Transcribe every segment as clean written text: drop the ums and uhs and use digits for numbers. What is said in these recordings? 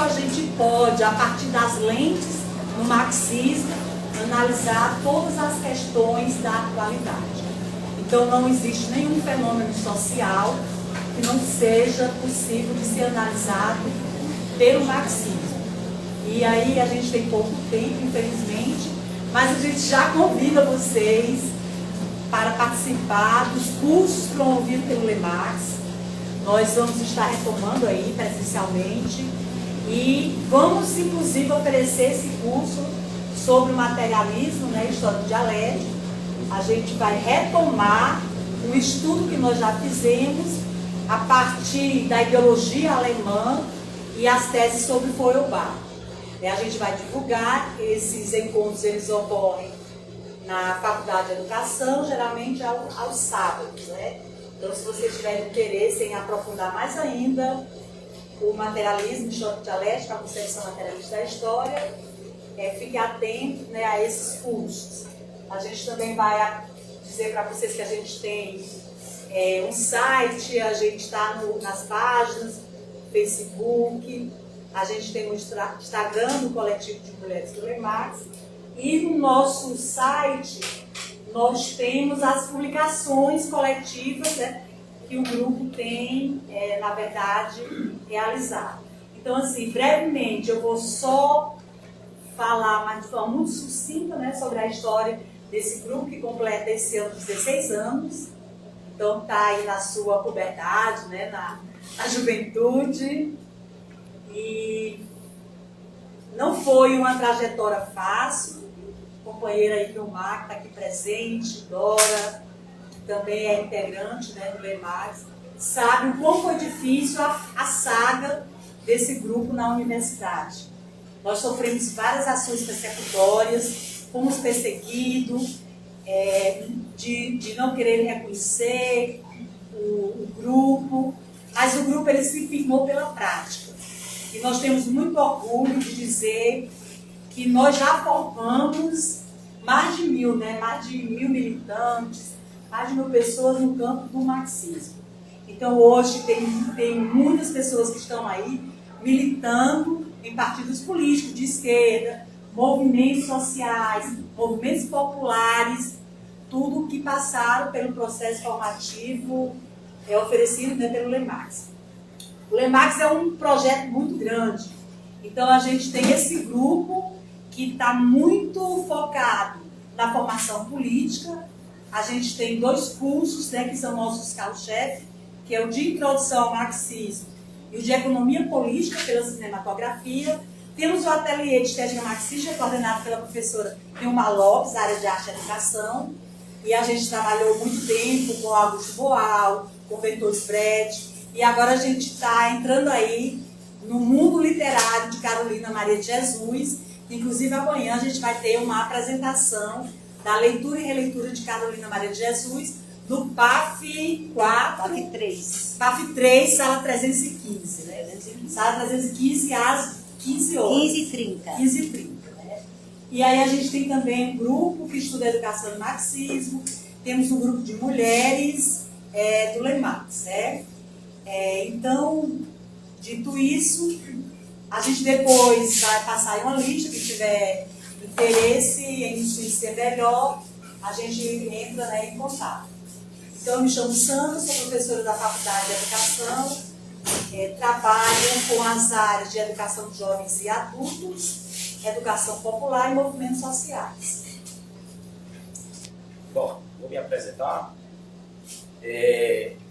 a gente pode, a partir das lentes do marxismo, analisar todas as questões da atualidade. Então não existe nenhum fenômeno social que não seja possível de ser analisado pelo marxismo. E aí a gente tem pouco tempo, infelizmente, mas a gente já convida vocês para participar dos cursos promovidos pelo LEMAX. Nós vamos estar retomando aí presencialmente e vamos, inclusive, oferecer esse curso sobre o materialismo, né, história do dialético. A gente vai retomar um estudo que nós já fizemos a partir da ideologia alemã e as teses sobre Feuerbach. A gente vai divulgar, esses encontros eles ocorrem na Faculdade de Educação, geralmente aos sábados, né? Então, se vocês tiverem interesse em aprofundar mais ainda o materialismo, história dialética, a concepção materialista da história, fique atento, né, a esses cursos. A gente também vai dizer para vocês que a gente tem um site, a gente está nas páginas, Facebook, a gente tem um Instagram do Coletivo de Mulheres do LEMAX, e no nosso site nós temos as publicações coletivas, né, que o grupo tem, na verdade, realizado. Então, assim, brevemente, eu vou só falar, mas de forma muito sucinta, né, sobre a história desse grupo que completa esse ano 16 anos. Então, está aí na sua puberdade, né, na juventude. E não foi uma trajetória fácil. A companheira aí do Mar, que está aqui presente, Dora, que também é integrante, né, do LEMAX, sabe o quão foi difícil a saga desse grupo na universidade. Nós sofremos várias ações persecutórias, fomos perseguidos, de não querer reconhecer o grupo, mas o grupo ele se firmou pela prática. E nós temos muito orgulho de dizer que nós já formamos mais de 1.000, né? Mais de 1.000 militantes, mais de 1.000 pessoas no campo do marxismo. Então hoje tem muitas pessoas que estão aí militando em partidos políticos de esquerda, movimentos sociais, movimentos populares, tudo que passaram pelo processo formativo oferecido, né, pelo LEMAX. O LEMAX é um projeto muito grande, então a gente tem esse grupo que está muito focado na formação política. A gente tem 2 cursos, né, que são nossos carro-chefe, que é o de Introdução ao Marxismo e o de Economia Política pela Cinematografia. Temos o ateliê de Estética Marxista, coordenado pela professora Vilma Lopes, área de Arte e Educação, e a gente trabalhou muito tempo com Augusto Boal, com Bertold Brecht, e agora a gente está entrando aí no mundo literário de Carolina Maria de Jesus. Inclusive amanhã a gente vai ter uma apresentação da leitura e releitura de Carolina Maria de Jesus no PAF 3, sala 315, né? Sala 315 às 15 horas. 15h30. 15h30, né? E aí a gente tem também um grupo que estuda educação e marxismo, temos um grupo de mulheres do LEMAX, né? Então, dito isso, a gente depois vai passar em uma lista, que tiver interesse em nos conhecer melhor, a gente entra, né, em contato. Então, eu me chamo Sandra, sou professora da Faculdade de Educação, trabalho com as áreas de educação de jovens e adultos, educação popular e movimentos sociais. Bom, vou me apresentar.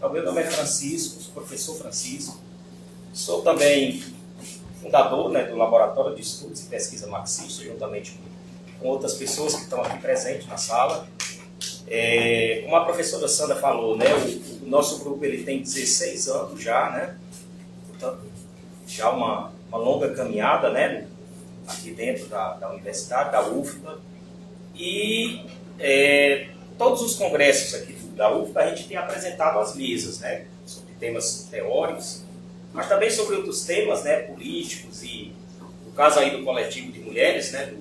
O meu nome é Francisco, sou professor Francisco, sou também fundador, né, do Laboratório de Estudos e Pesquisa Marxista, juntamente com outras pessoas que estão aqui presentes na sala. Como a professora Sandra falou, né, o nosso grupo ele tem 16 anos já, né, portanto, já uma longa caminhada, né, aqui dentro da universidade, da UFBA, e todos os congressos aqui da UFBA a gente tem apresentado as mesas, né, sobre temas teóricos, mas também sobre outros temas, né, políticos, e no caso aí do coletivo de mulheres, né,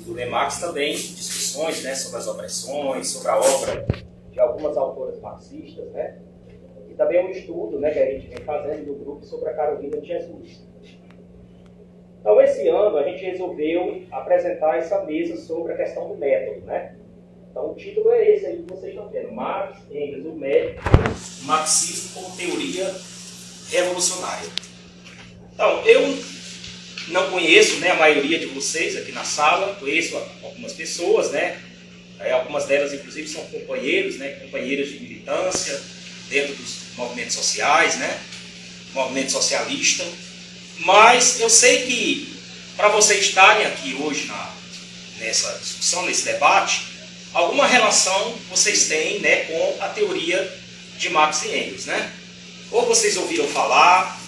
do LEMAX também, discussões, né, sobre as opressões, sobre a obra de algumas autoras marxistas, né, e também é um estudo, né, que a gente vem fazendo do grupo sobre a Carolina de Jesus. Então, esse ano, a gente resolveu apresentar essa mesa sobre a questão do método, né? Então, o título é esse aí que vocês estão vendo. Marx, Engels, o método, marxismo como teoria revolucionária. Então, eu não conheço, né, a maioria de vocês aqui na sala, conheço algumas pessoas, né? Algumas delas, inclusive, são companheiros, né, companheiras de militância dentro dos movimentos sociais, né? Movimento socialista. Mas eu sei que, para vocês estarem aqui hoje nessa discussão, nesse debate, alguma relação vocês têm, né, com a teoria de Marx e Engels, né? Ou vocês ouviram falar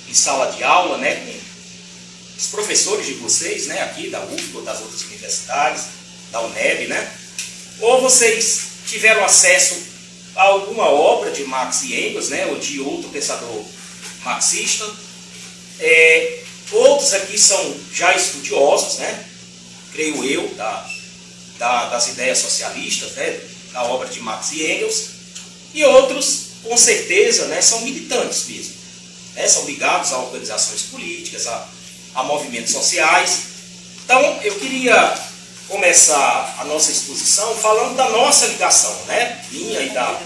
em sala de aula, né, com os professores de vocês, né, aqui da UFBA ou das outras universidades, da UNEB, né? Ou vocês tiveram acesso a alguma obra de Marx e Engels, né, ou de outro pensador marxista. Outros aqui são já estudiosos, né, creio eu, das ideias socialistas, né, da obra de Marx e Engels, e outros, com certeza, né, são militantes mesmo, né, são ligados a organizações políticas, a movimentos sociais. Então, eu queria começar a nossa exposição falando da nossa ligação, né, minha e da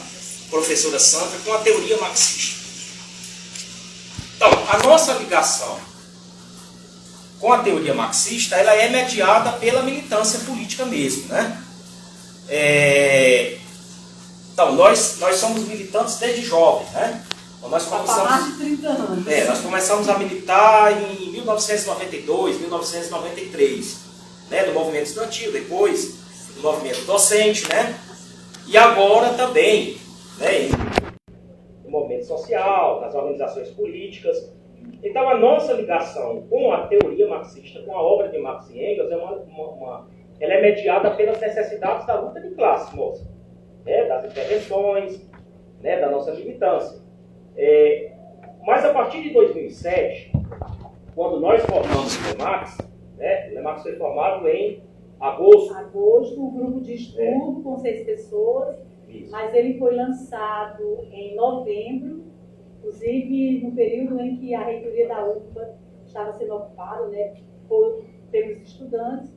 professora Sandra, com a teoria marxista. Então, a nossa ligação com a teoria marxista, ela é mediada pela militância política mesmo, né? Então, nós somos militantes desde jovens, né? Então, nós começamos, mais de 30 anos. Nós começamos a militar em 1992, 1993, né? Do movimento estudantil, depois do movimento docente, né? E agora também, né? No movimento social, nas organizações políticas. Então, a nossa ligação com a teoria marxista, com a obra de Marx e Engels, ela é mediada pelas necessidades da luta de classe, moça, né? Das intervenções, né? Da nossa militância. Mas a partir de 2007, quando nós formamos o LEMAX, né? O LEMAX foi formado em agosto, um grupo de estudo com 6 pessoas. Isso. Mas ele foi lançado em novembro, inclusive no período em que a reitoria da UFBA estava sendo ocupada, né, pelos estudantes.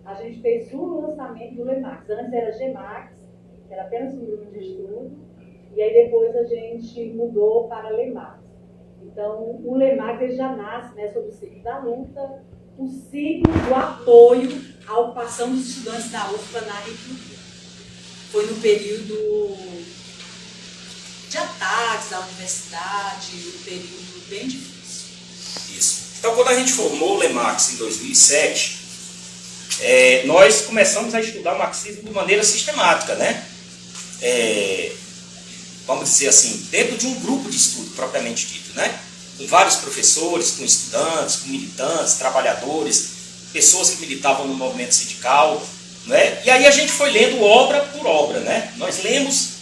A gente fez o lançamento do LEMAX. Antes era GEMAX, que era apenas um grupo de estudo, e aí depois a gente mudou para LEMAX. Então, o LEMAX ele já nasce, né, sobre o ciclo da luta, o ciclo do apoio à ocupação dos estudantes da UFBA na reitoria. Foi no período de ataques à universidade, um período bem difícil. Isso. Então, quando a gente formou o LEMAX em 2007, nós começamos a estudar marxismo de maneira sistemática, né? Vamos dizer assim, dentro de um grupo de estudo propriamente dito, né? Com vários professores, com estudantes, com militantes, trabalhadores, pessoas que militavam no movimento sindical, né? E aí a gente foi lendo obra por obra, né? Nós lemos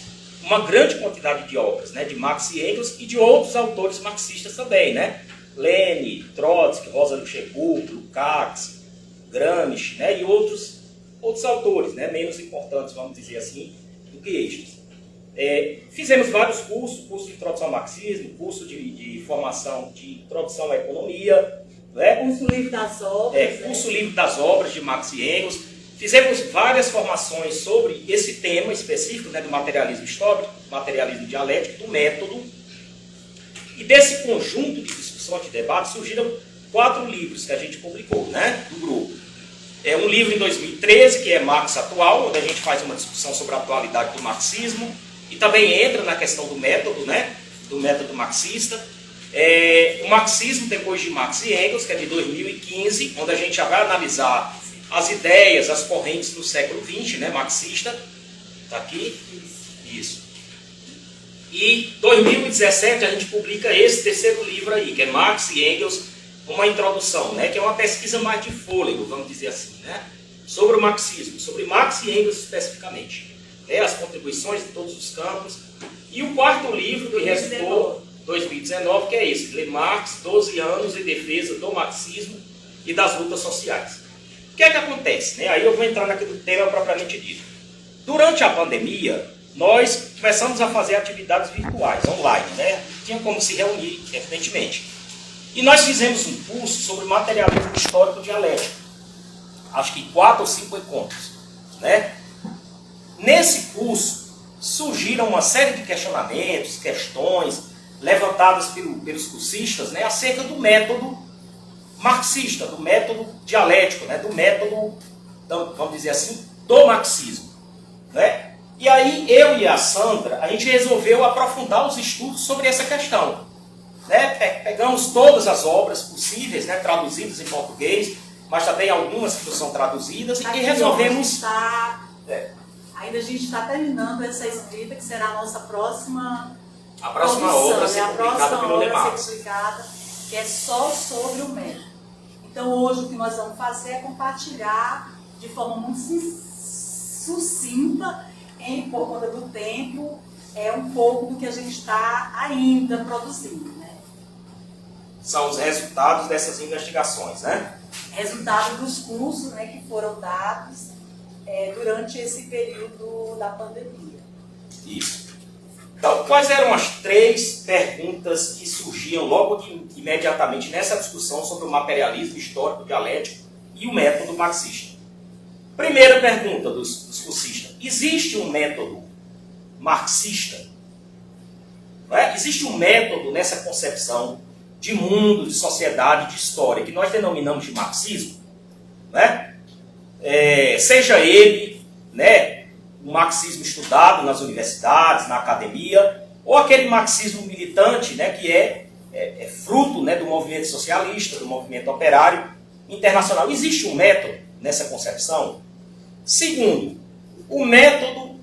uma grande quantidade de obras, né? De Marx e Engels e de outros autores marxistas também, né? Lenin, Trotsky, Rosa Luxemburgo, Lukács, Gramsci, né? E outros autores, né? Menos importantes, vamos dizer assim, do que estes. Fizemos vários curso de introdução ao marxismo, curso de formação de introdução à economia, né? Curso livre das obras. Curso livre das obras de Marx e Engels. Fizemos várias formações sobre esse tema específico, né, do materialismo histórico, materialismo dialético, do método. E desse conjunto de discussões, de debates, surgiram 4 livros que a gente publicou, né, do grupo. Um livro em 2013, que é Marx Atual, onde a gente faz uma discussão sobre a atualidade do marxismo, e também entra na questão do método, né, do método marxista. O Marxismo depois de Marx e Engels, que é de 2015, onde a gente já vai analisar as ideias, as correntes do século XX, né, marxista. Está aqui? Isso. E em 2017 a gente publica esse terceiro livro aí, que é Marx e Engels, uma introdução, né, que é uma pesquisa mais de fôlego, vamos dizer assim, né, sobre o marxismo, sobre Marx e Engels especificamente. As contribuições de todos os campos. E o 4º livro que resultou, 2019, que é esse, LEMAX, 12 anos em defesa do marxismo e das lutas sociais. O que é que acontece? Aí eu vou entrar naquele tema propriamente dito. Durante a pandemia, nós começamos a fazer atividades virtuais, online, né? Tinha como se reunir, evidentemente. E nós fizemos um curso sobre materialismo histórico dialético. Acho que 4 ou 5 encontros, né? Nesse curso surgiram uma série de questionamentos, questões levantadas pelos cursistas, né, acerca do método marxista, do método dialético, né, do método, vamos dizer assim, do marxismo, né? E aí eu e a Sandra, a gente resolveu aprofundar os estudos sobre essa questão, né? Pegamos todas as obras possíveis, né, traduzidas em português, mas também algumas que não são traduzidas, e resolvemos... Ainda a gente está terminando essa escrita, que será a nossa próxima... A próxima obra a ser publicada pelo Lemar. Que é só sobre o método. Então hoje o que nós vamos fazer é compartilhar de forma muito sucinta, por conta do tempo, um pouco do que a gente está ainda produzindo, né? São os resultados dessas investigações, né? Resultados dos cursos, né, que foram dados durante esse período da pandemia. Isso. Então, quais eram as 3 perguntas que surgiam logo imediatamente nessa discussão sobre o materialismo histórico dialético e o método marxista? Primeira pergunta dos cursistas: existe um método marxista? Não é? Existe um método nessa concepção de mundo, de sociedade, de história, que nós denominamos de marxismo? Não é? Seja ele, né, um marxismo estudado nas universidades, na academia, ou aquele marxismo militante, né, que é fruto, né, do movimento socialista, do movimento operário internacional. Existe um método nessa concepção? Segundo, o método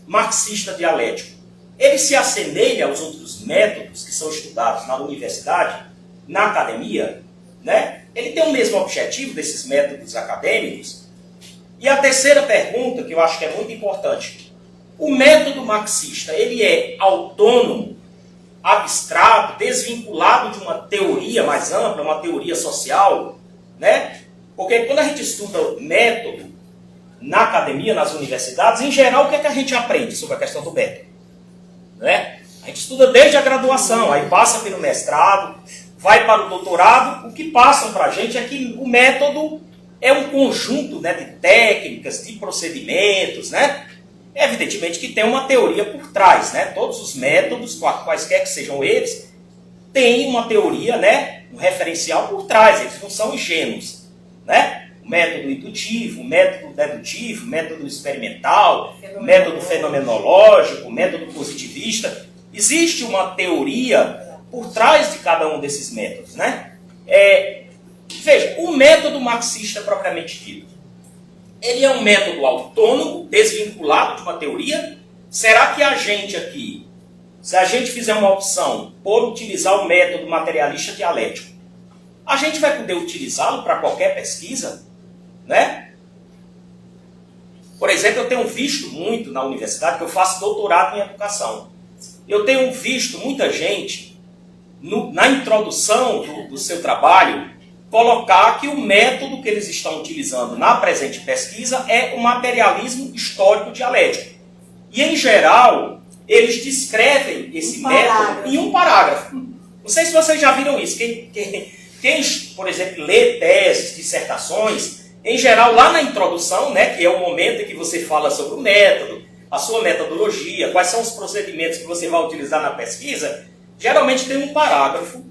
marxista dialético, ele se assemelha aos outros métodos que são estudados na universidade, na academia, né? Ele tem o mesmo objetivo desses métodos acadêmicos? E a terceira pergunta, que eu acho que é muito importante: o método marxista, ele é autônomo, abstrato, desvinculado de uma teoria mais ampla, uma teoria social, né? Porque quando a gente estuda método na academia, nas universidades, em geral, o que é que a gente aprende sobre a questão do método? Né? A gente estuda desde a graduação, aí passa pelo mestrado, vai para o doutorado. O que passam para a gente é que o método é um conjunto, né, de técnicas, de procedimentos, né? Evidentemente que tem uma teoria por trás, né? Todos os métodos, quaisquer que sejam eles, têm uma teoria, né, um referencial por trás, eles não são ingênuos, né? O método indutivo, o método dedutivo, o método experimental, o método fenomenológico, o método positivista. Existe uma teoria por trás de cada um desses métodos, né? Veja, o método marxista propriamente dito, ele é um método autônomo, desvinculado de uma teoria? Será que a gente aqui, se a gente fizer uma opção por utilizar o método materialista dialético, a gente vai poder utilizá-lo para qualquer pesquisa, né? Por exemplo, eu tenho visto muito na universidade, que eu faço doutorado em educação. Eu tenho visto muita gente, na introdução do seu trabalho, colocar que o método que eles estão utilizando na presente pesquisa é o materialismo histórico dialético. E, em geral, eles descrevem esse método em um parágrafo. Não sei se vocês já viram isso. Quem, por exemplo, lê teses, dissertações, em geral, lá na introdução, né, que é o momento em que você fala sobre o método, a sua metodologia, quais são os procedimentos que você vai utilizar na pesquisa, geralmente tem um parágrafo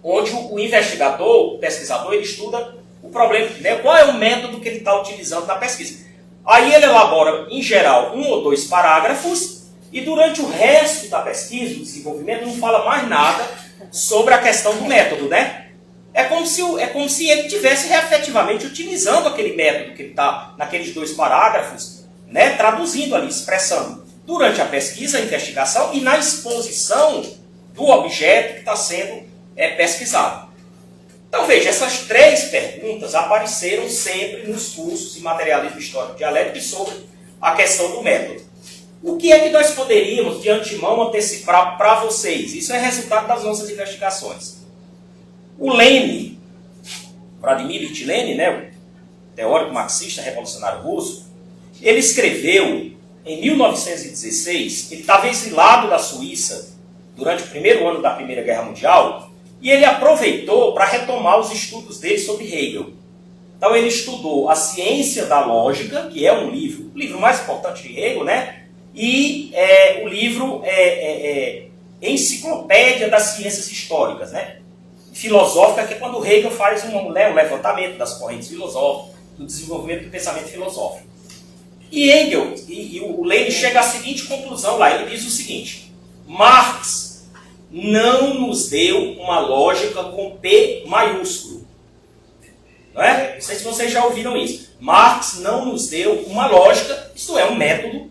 onde o investigador, o pesquisador, ele estuda o problema, né, qual é o método que ele está utilizando na pesquisa. Aí ele elabora, em geral, 1 ou 2 parágrafos, e durante o resto da pesquisa, do desenvolvimento, não fala mais nada sobre a questão do método, né? É como se ele estivesse efetivamente utilizando aquele método que ele está naqueles 2 parágrafos, né, traduzindo ali, expressando, durante a pesquisa, a investigação e na exposição do objeto que está sendo pesquisado. Então veja, essas 3 perguntas apareceram sempre nos cursos de materialismo histórico dialético e sobre a questão do método. O que é que nós poderíamos de antemão antecipar para vocês? Isso é resultado das nossas investigações. O Lenin, Vladimir Ilyich Lenin, né, o teórico marxista revolucionário russo, ele escreveu em 1916, ele estava exilado da Suíça durante o primeiro ano da Primeira Guerra Mundial, e ele aproveitou para retomar os estudos dele sobre Hegel. Então ele estudou A Ciência da Lógica, que é um livro, o livro mais importante de Hegel, né? E o livro Enciclopédia das Ciências Históricas, né? Filosófica, que é quando Hegel faz um levantamento das correntes filosóficas, do desenvolvimento do pensamento filosófico. E Hegel, e o Lenin chega à seguinte conclusão lá, ele diz o seguinte: Marx não nos deu uma lógica com P maiúsculo. Não é? Não sei se vocês já ouviram isso. Marx não nos deu uma lógica, isto é, um método,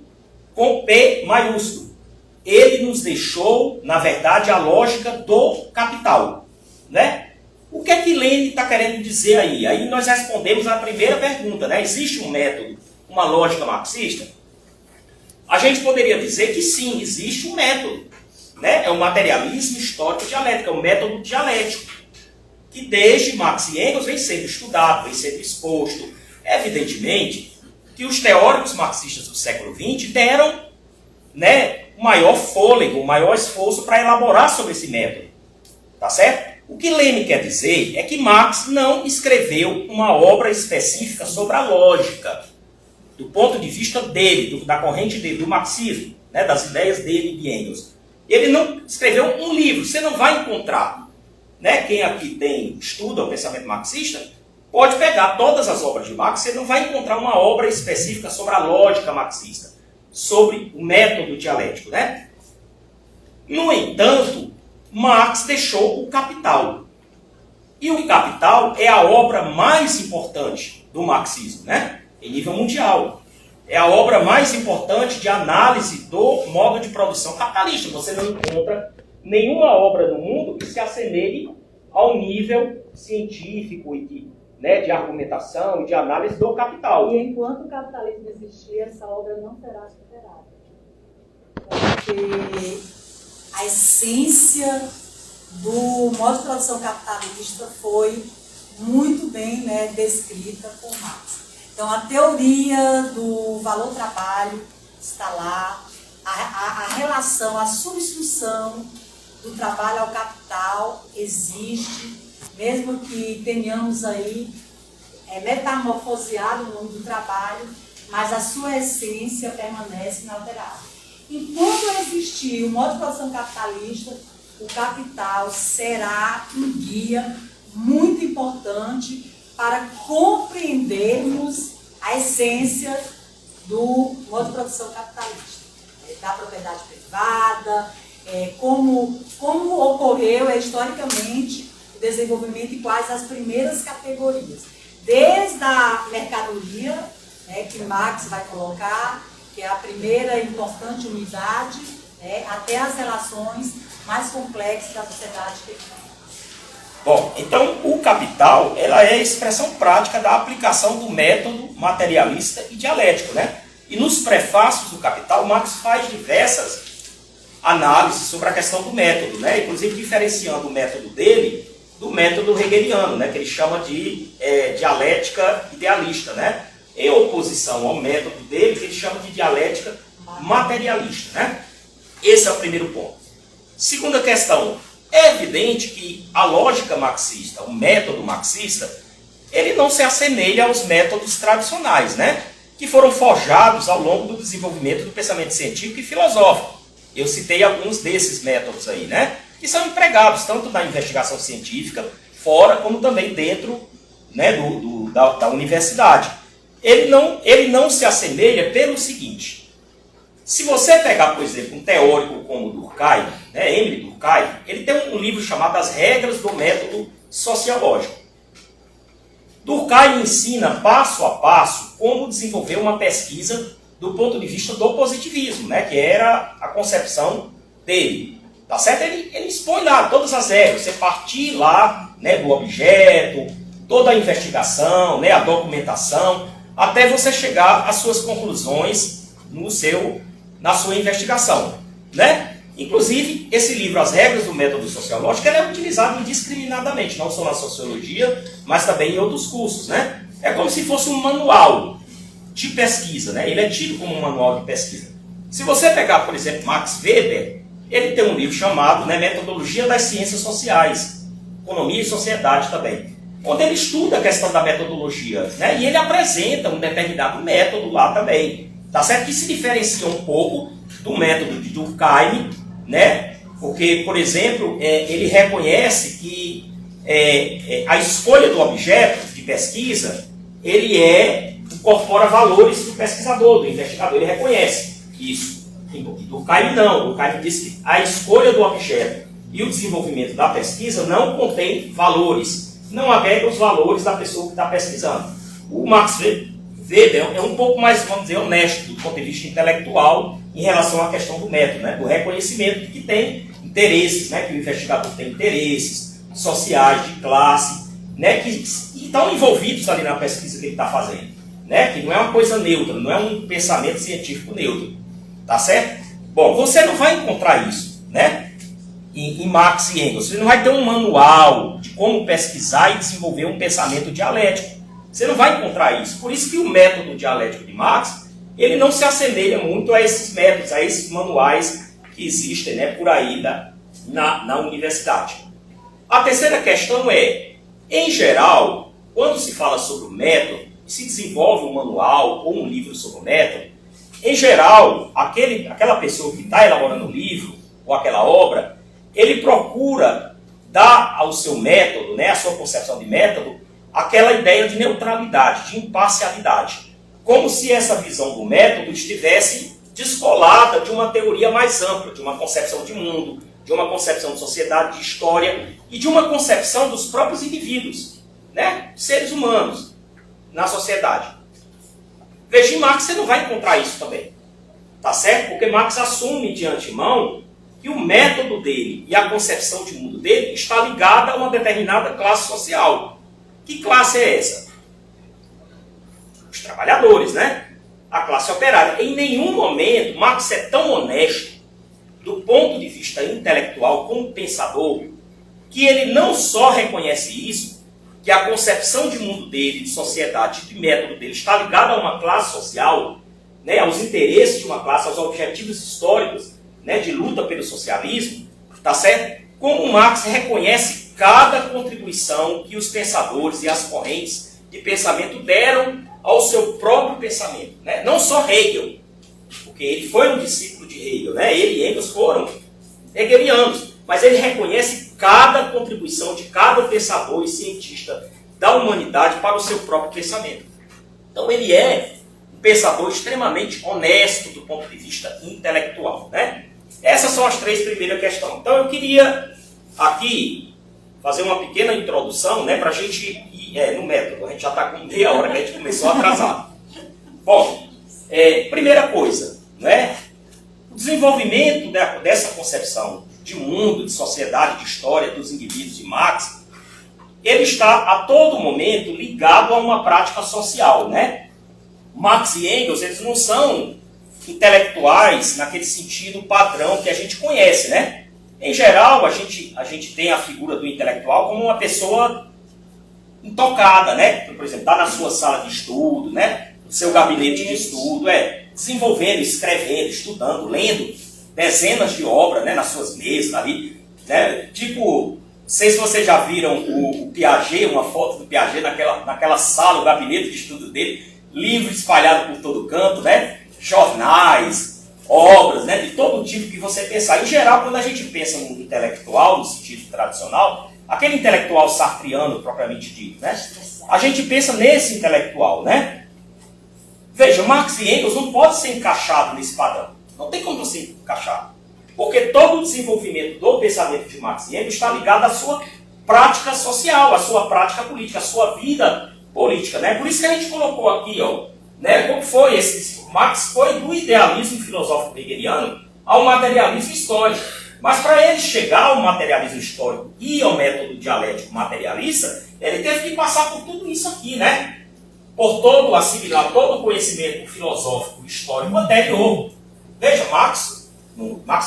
com P maiúsculo. Ele nos deixou, na verdade, a lógica do capital. Né? O que é que Lenin está querendo dizer aí? Aí nós respondemos a primeira pergunta, né? Existe um método, uma lógica marxista? A gente poderia dizer que sim, existe um método. Né? É o materialismo histórico dialético, é o método dialético, que desde Marx e Engels vem sendo estudado, vem sendo exposto. Evidentemente que os teóricos marxistas do século XX deram, né, o maior fôlego, o maior esforço para elaborar sobre esse método. Tá certo? O que Lenin quer dizer é que Marx não escreveu uma obra específica sobre a lógica, do ponto de vista dele, da corrente dele, do marxismo, né, das ideias dele e de Engels. Ele não escreveu um livro, você não vai encontrar. Né? Quem aqui estuda o pensamento marxista, pode pegar todas as obras de Marx, você não vai encontrar uma obra específica sobre a lógica marxista, sobre o método dialético. Né? No entanto, Marx deixou o Capital. E o Capital é a obra mais importante do marxismo, né? Em nível mundial. É a obra mais importante de análise do modo de produção capitalista. Você não encontra nenhuma obra no mundo que se assemelhe ao nível científico e de argumentação e de análise do Capital. E enquanto o capitalismo existir, essa obra não será superada. Porque a essência do modo de produção capitalista foi muito bem, né, descrita por Marx. Então, a teoria do valor-trabalho está lá, a relação, a substituição do trabalho ao capital existe, mesmo que tenhamos aí metamorfoseado o mundo do trabalho, mas a sua essência permanece inalterada. Enquanto existir o modo de produção capitalista, o capital será um guia muito importante para compreendermos a essência do modo de produção capitalista, da propriedade privada, como ocorreu historicamente o desenvolvimento e quais as primeiras categorias. Desde a mercadoria, que Marx vai colocar, que é a primeira importante unidade, até as relações mais complexas da sociedade que vive. Bom, então o Capital ela é a expressão prática da aplicação do método materialista e dialético, né? E nos prefácios do Capital, Marx faz diversas análises sobre a questão do método, né? Inclusive diferenciando o método dele do método hegeliano, né? Que ele chama de dialética idealista, né? Em oposição ao método dele, que ele chama de dialética materialista, né? Esse é o primeiro ponto. Segunda questão. É evidente que a lógica marxista, o método marxista, ele não se assemelha aos métodos tradicionais, né? Que foram forjados ao longo do desenvolvimento do pensamento científico e filosófico. Eu citei alguns desses métodos aí, né? Que são empregados tanto na investigação científica, fora, como também dentro, né, da universidade. Ele não se assemelha pelo seguinte. Se você pegar, por exemplo, um teórico como Durkheim, né, Emile Durkheim, ele tem um livro chamado As Regras do Método Sociológico. Durkheim ensina passo a passo como desenvolver uma pesquisa do ponto de vista do positivismo, né, que era a concepção dele. Tá certo? Ele expõe lá todas as regras, você partir lá, né, do objeto, toda a investigação, né, a documentação, até você chegar às suas conclusões na sua investigação, né? Inclusive, esse livro, As Regras do Método Sociológico, ele é utilizado indiscriminadamente, não só na sociologia, mas também em outros cursos, né? É como se fosse um manual de pesquisa, né? Ele é tido como um manual de pesquisa. Se você pegar, por exemplo, Max Weber, ele tem um livro chamado, né, Metodologia das Ciências Sociais, Economia e Sociedade também, onde ele estuda a questão da metodologia, né? E ele apresenta um determinado método lá também, tá certo? Que se diferencia um pouco do método de Durkheim, né? Porque, por exemplo, ele reconhece que a escolha do objeto de pesquisa, ele incorpora valores do pesquisador, do investigador, ele reconhece isso. Durkheim não, Durkheim diz que a escolha do objeto e o desenvolvimento da pesquisa não contém valores, não agrega os valores da pessoa que está pesquisando. O Max Weber é um pouco mais, vamos dizer, honesto do ponto de vista intelectual em relação à questão do método, né? Do reconhecimento de que tem interesses, né? Que o investigador tem interesses sociais, de classe, né? Que estão envolvidos ali na pesquisa que ele está fazendo, né? Que não é uma coisa neutra, não é um pensamento científico neutro, tá certo? Bom, você não vai encontrar isso, né? Em Marx e Engels. Você não vai ter um manual de como pesquisar e desenvolver um pensamento dialético. Você não vai encontrar isso. Por isso que o método dialético de Marx, ele não se assemelha muito a esses métodos, a esses manuais que existem, né, por aí na universidade. A terceira questão em geral, quando se fala sobre o método, se desenvolve um manual ou um livro sobre o método, em geral, aquela pessoa que está elaborando o livro ou aquela obra, ele procura dar ao seu método, né, à sua concepção de método, aquela ideia de neutralidade, de imparcialidade. Como se essa visão do método estivesse descolada de uma teoria mais ampla, de uma concepção de mundo, de uma concepção de sociedade, de história e de uma concepção dos próprios indivíduos, né, seres humanos na sociedade. Veja, em Marx você não vai encontrar isso também, tá certo? Porque Marx assume de antemão que o método dele e a concepção de mundo dele está ligada a uma determinada classe social. Que classe é essa? Os trabalhadores, né? A classe operária. Em nenhum momento Marx é tão honesto do ponto de vista intelectual como pensador que ele não só reconhece isso, que a concepção de mundo dele, de sociedade, de método dele está ligada a uma classe social, né, aos interesses de uma classe, aos objetivos históricos, né, de luta pelo socialismo, tá certo? Como Marx reconhece cada contribuição que os pensadores e as correntes de pensamento deram ao seu próprio pensamento, né? Não só Hegel, porque ele foi um discípulo de Hegel, né? Ele e Engels foram hegelianos, mas ele reconhece cada contribuição de cada pensador e cientista da humanidade para o seu próprio pensamento. Então ele é um pensador extremamente honesto do ponto de vista intelectual, né? Essas são as três primeiras questões. Então eu queria aqui fazer uma pequena introdução, né, para a gente ir no método. A gente já está com meia hora que a gente começou atrasado. Bom, primeira coisa, né, o desenvolvimento dessa concepção de mundo, de sociedade, de história dos indivíduos de Marx, ele está a todo momento ligado a uma prática social, né? Marx e Engels, eles não são intelectuais naquele sentido padrão que a gente conhece, né? Em geral, a gente tem a figura do intelectual como uma pessoa intocada, né? Por exemplo, está na sua sala de estudo, né? No seu gabinete de estudo, desenvolvendo, escrevendo, estudando, lendo dezenas de obras, né, nas suas mesas ali, né? Tipo, não sei se vocês já viram o Piaget, uma foto do Piaget naquela sala, o gabinete de estudo dele, livros espalhados por todo canto, né? Jornais, obras, né, de todo tipo que você pensar. Em geral, quando a gente pensa no intelectual, no sentido tradicional, aquele intelectual sartriano propriamente dito, né, a gente pensa nesse intelectual, né? Veja, Marx e Engels não podem ser encaixados nesse padrão. Não tem como você encaixar. Porque todo o desenvolvimento do pensamento de Marx e Engels está ligado à sua prática social, à sua prática política, à sua vida política, né? Por isso que a gente colocou aqui, ó, né, como foi Marx foi do idealismo filosófico hegeliano ao materialismo histórico. Mas para ele chegar ao materialismo histórico e ao método dialético materialista, ele teve que passar por tudo isso aqui, né? Por assimilar todo o conhecimento filosófico histórico anterior. Veja, Marx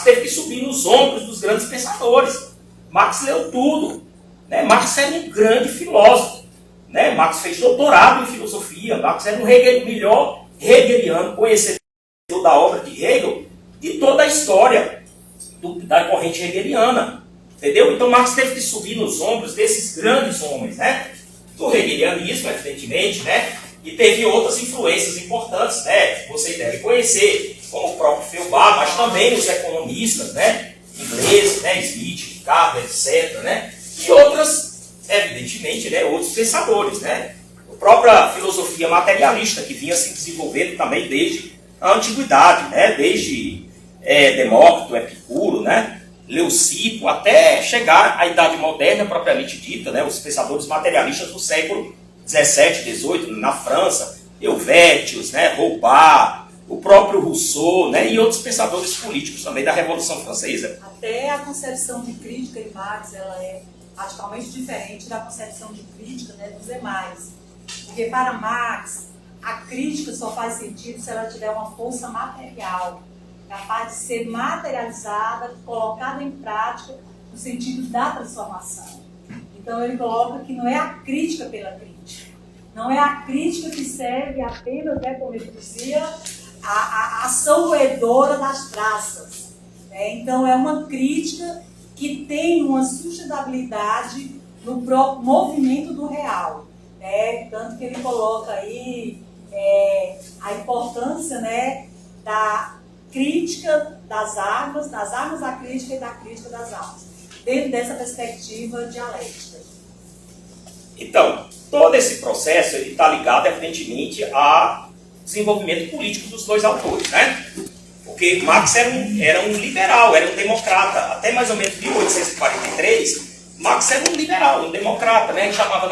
teve que subir nos ombros dos grandes pensadores. Marx leu tudo, né? Marx era um grande filósofo, né? Marx fez doutorado em filosofia. Marx era o melhor hegeliano, conhecedor da obra de Hegel, de toda a história da corrente hegeliana. Entendeu? Então Marx teve que subir nos ombros desses grandes homens, né? Do hegelianismo, evidentemente, né? E teve outras influências importantes, né? Que vocês devem conhecer, como o próprio Feuerbach, mas também os economistas, né? Ingleses, né? Smith, Ricardo, etc., né? E outras, evidentemente, né? Outros pensadores, né? A própria filosofia materialista, que vinha se desenvolvendo também desde a antiguidade, né? Desde Demócrito, Epicuro, né? Leucipo, até chegar à Idade Moderna propriamente dita, né? Os pensadores materialistas do século 17, 18, na França, Helvétius, né? Holbach, o próprio Rousseau, né? E outros pensadores políticos também da Revolução Francesa. Até a concepção de crítica em Marx, ela é radicalmente diferente da concepção de crítica, né, dos demais. Porque para Marx, a crítica só faz sentido se ela tiver uma força material, capaz de ser materializada, colocada em prática no sentido da transformação. Então ele coloca que não é a crítica pela crítica, não é a crítica que serve apenas, né, como ele dizia, a ação roedora das traças. Então é uma crítica que tem uma sustentabilidade no próprio movimento do real. Tanto que ele coloca aí a importância, né, da crítica das armas da crítica e da crítica das armas, dentro dessa perspectiva dialética. Então, todo esse processo está ligado, evidentemente, ao desenvolvimento político dos dois autores, né? Porque Marx era um liberal, era um democrata. Até mais ou menos 1843, Marx era um liberal, um democrata, né? Ele chamava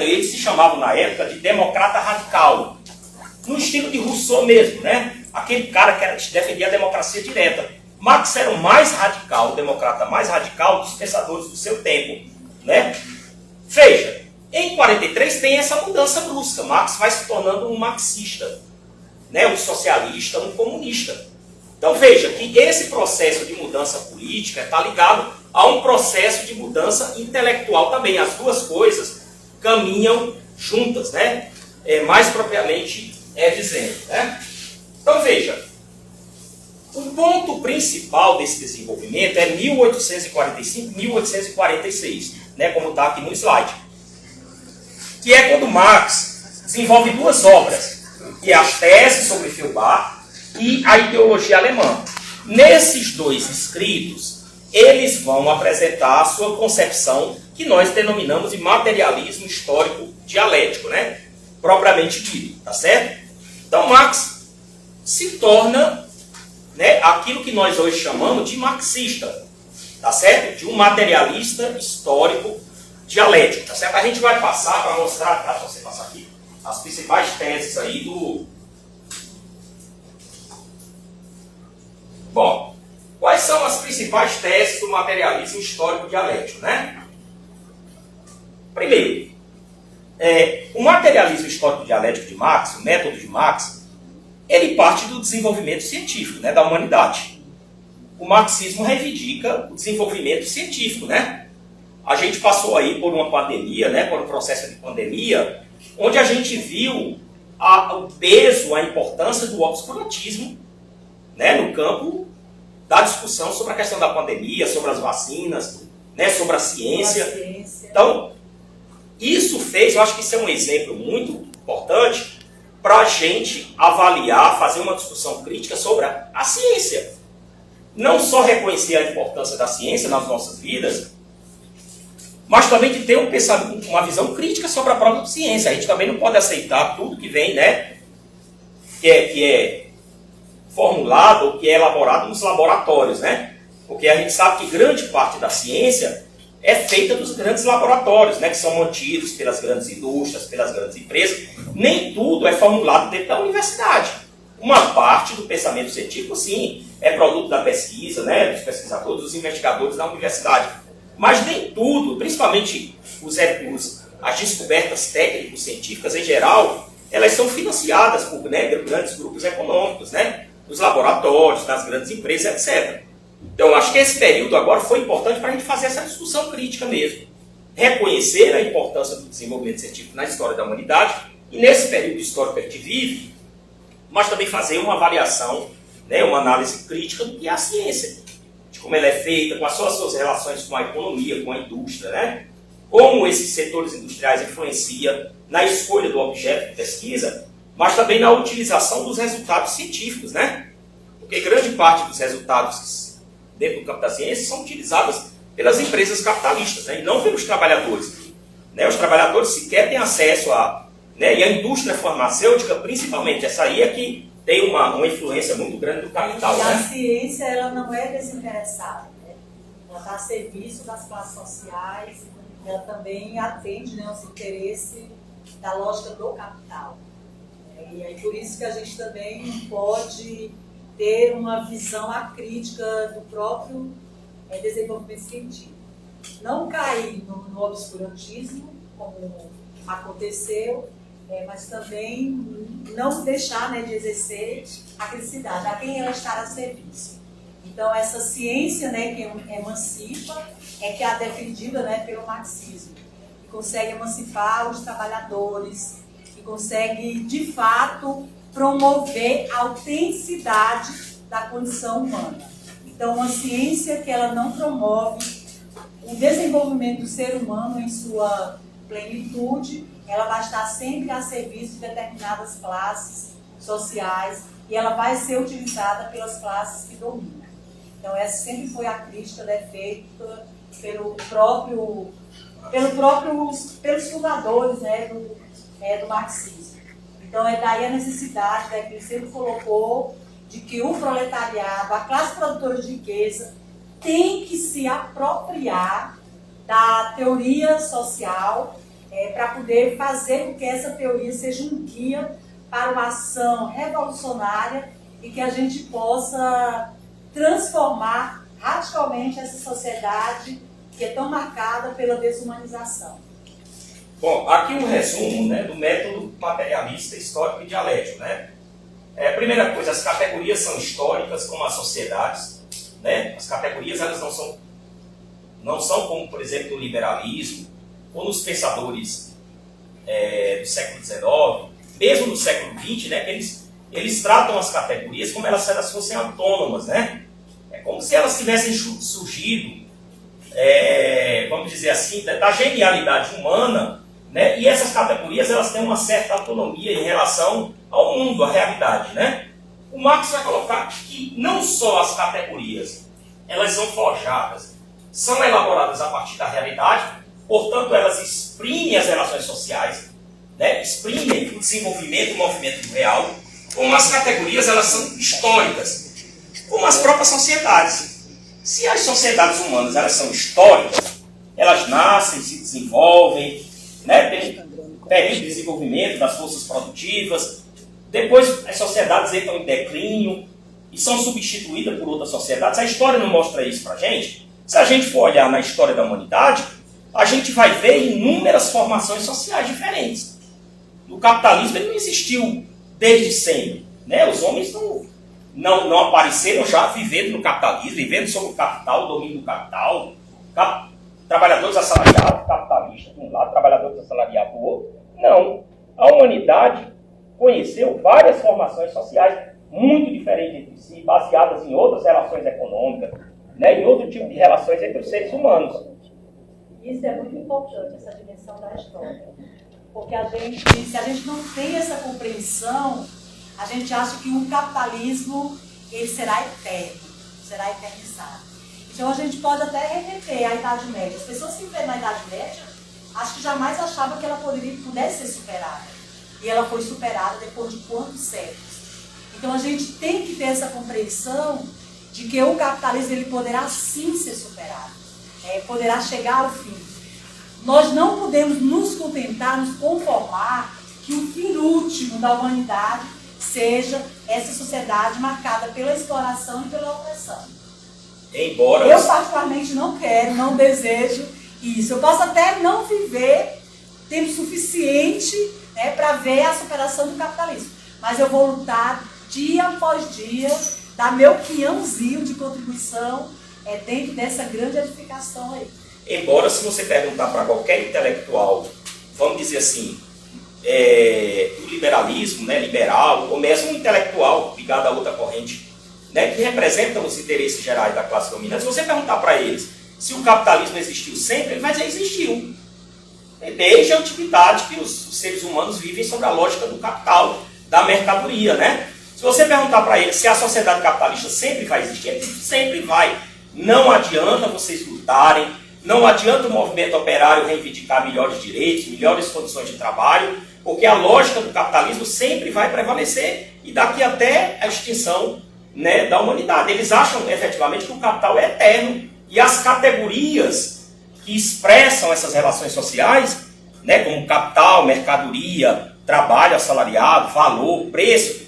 eles se chamavam na época de democrata radical, no estilo de Rousseau mesmo, né? Aquele cara que defendia a democracia direta. Marx era o mais radical, o democrata mais radical dos pensadores do seu tempo, né? Veja, em 43 tem essa mudança brusca. Marx vai se tornando um marxista, né? Um socialista, um comunista. Então veja que esse processo de mudança política está ligado a um processo de mudança intelectual também. As duas coisas caminham juntas, né? Mais propriamente dizendo, né? Então veja, o ponto principal desse desenvolvimento é 1845-1846, né, como está aqui no slide, que é quando Marx desenvolve duas obras, que é as teses sobre Feuerbach e a ideologia alemã. Nesses dois escritos, eles vão apresentar a sua concepção, que nós denominamos de materialismo histórico dialético, né, propriamente dito, tá certo? Então Marx se torna, né, aquilo que nós hoje chamamos de marxista, tá certo? De um materialista histórico dialético, tá certo? A gente vai passar para mostrar, para você passar aqui, as principais teses aí do... Bom, quais são as principais teses do materialismo histórico dialético, né? Primeiro, o materialismo histórico dialético de Marx, o método de Marx, ele parte do desenvolvimento científico, né, da humanidade. O marxismo reivindica o desenvolvimento científico, né? A gente passou aí por uma pandemia, né, por um processo de pandemia, onde a gente viu o peso, a importância do obscurantismo, né, no campo da discussão sobre a questão da pandemia, sobre as vacinas, né, sobre a ciência. Então, isso fez, eu acho que isso é um exemplo muito importante para a gente avaliar, fazer uma discussão crítica sobre a ciência. Não só reconhecer a importância da ciência nas nossas vidas, mas também de ter uma visão crítica sobre a própria ciência. A gente também não pode aceitar tudo que vem, né, que é formulado ou que é elaborado nos laboratórios, né? Porque a gente sabe que grande parte da ciência é feita dos grandes laboratórios, né, que são mantidos pelas grandes indústrias, pelas grandes empresas. Nem tudo é formulado dentro da universidade. Uma parte do pensamento científico, sim, é produto da pesquisa, né, dos pesquisadores, dos investigadores da universidade. Mas nem tudo, principalmente as descobertas técnico-científicas em geral, elas são financiadas por, né, grandes grupos econômicos, né, nos laboratórios, nas grandes empresas, etc. Então, eu acho que esse período agora foi importante para a gente fazer essa discussão crítica mesmo. Reconhecer a importância do desenvolvimento científico na história da humanidade E nesse período histórico que a gente vive, mas também fazer uma avaliação, né, uma análise crítica do que é a ciência, de como ela é feita, com as suas relações com a economia, com a indústria, né? Como esses setores industriais influenciam na escolha do objeto de pesquisa, mas também na utilização dos resultados científicos, né? Porque grande parte dos resultados dentro do campo da ciência são utilizados pelas empresas capitalistas, né? E não pelos trabalhadores. Né? Os trabalhadores sequer têm acesso a... Né? E a indústria farmacêutica, principalmente, essa aí é que tem uma influência muito grande do capital. E né? a ciência, ela não é desinteressada, né? Ela está a serviço das classes sociais, ela também atende, né, aos interesses da lógica do capital. E é por isso que a gente também não pode ter uma visão acrítica do próprio desenvolvimento científico. Não cair no obscurantismo, como aconteceu, mas também não deixar, né, de exercer a criticidade, a quem ela está a serviço. Então, essa ciência, né, que emancipa, que é defendida, né, pelo marxismo, que consegue emancipar os trabalhadores, que consegue, de fato, promover a autenticidade da condição humana. Então, uma ciência que ela não promove o desenvolvimento do ser humano em sua plenitude, ela vai estar sempre a serviço de determinadas classes sociais e ela vai ser utilizada pelas classes que dominam. Então, essa sempre foi a crítica feita pelos fundadores, né, do marxismo. Então, é daí a necessidade, né, que ele sempre colocou, de que o proletariado, a classe produtora de riqueza, tem que se apropriar da teoria social para poder fazer com que essa teoria seja um guia para uma ação revolucionária e que a gente possa transformar radicalmente essa sociedade que é tão marcada pela desumanização. Bom, aqui um resumo, né, do método materialista, histórico e dialético. Né? Primeira coisa, as categorias são históricas como as sociedades. Né? As categorias elas não são como, por exemplo, no liberalismo ou nos pensadores do século XIX, mesmo no século XX, né, que eles tratam as categorias como elas fossem autônomas. Né? É como se elas tivessem surgido, vamos dizer assim, da genialidade humana, né? E essas categorias elas têm uma certa autonomia em relação ao mundo, à realidade. Né? O Marx vai colocar que não só as categorias elas são forjadas, são elaboradas a partir da realidade, portanto elas exprimem as relações sociais, né? Exprimem o desenvolvimento, o movimento real, como as categorias elas são históricas, como as próprias sociedades. Se as sociedades humanas elas são históricas, elas nascem, se desenvolvem, né? Tem período de desenvolvimento das forças produtivas, depois as sociedades entram em declínio e são substituídas por outras sociedades. A história não mostra isso para a gente. Se a gente for olhar na história da humanidade, a gente vai ver inúmeras formações sociais diferentes. O capitalismo ele não existiu desde sempre. Né? Os homens não apareceram já vivendo no capitalismo, vivendo sobre o capital, o domínio do capital. Trabalhadores assalariados, capitalistas de um lado, trabalhadores assalariados do outro. Não. A humanidade conheceu várias formações sociais muito diferentes entre si, baseadas em outras relações econômicas, né, em outro tipo de relações entre os seres humanos. Isso é muito importante, essa dimensão da história. Porque se a gente não tem essa compreensão, a gente acha que o capitalismo ele será eterno, será eternizado. Então a gente pode até remeter à Idade Média. As pessoas que vivem na Idade Média, acho que jamais achavam que ela pudesse ser superada. E ela foi superada depois de quantos séculos? Então a gente tem que ter essa compreensão de que o capitalismo ele poderá sim ser superado, poderá chegar ao fim. Nós não podemos nos contentar, nos conformar que o fim último da humanidade seja essa sociedade marcada pela exploração e pela opressão. Embora eu particularmente não quero, não desejo isso. Eu posso até não viver tempo suficiente, né, para ver a superação do capitalismo, mas eu vou lutar dia após dia, dar meu quinhãozinho de contribuição dentro dessa grande edificação aí. Embora, se você perguntar para qualquer intelectual, vamos dizer assim, do liberalismo, né, liberal, ou mesmo um intelectual ligado a outra corrente, né, que representam os interesses gerais da classe dominante, se você perguntar para eles se o capitalismo existiu sempre, ele vai dizer existiu. Desde a antiguidade que os seres humanos vivem sobre a lógica do capital, da mercadoria, né? Se você perguntar para eles se a sociedade capitalista sempre vai existir, ele sempre vai. Não adianta vocês lutarem, não adianta o movimento operário reivindicar melhores direitos, melhores condições de trabalho, porque a lógica do capitalismo sempre vai prevalecer e daqui até a extinção, né, da humanidade. Eles acham efetivamente que o capital é eterno e as categorias que expressam essas relações sociais, né, como capital, mercadoria, trabalho assalariado, valor, preço,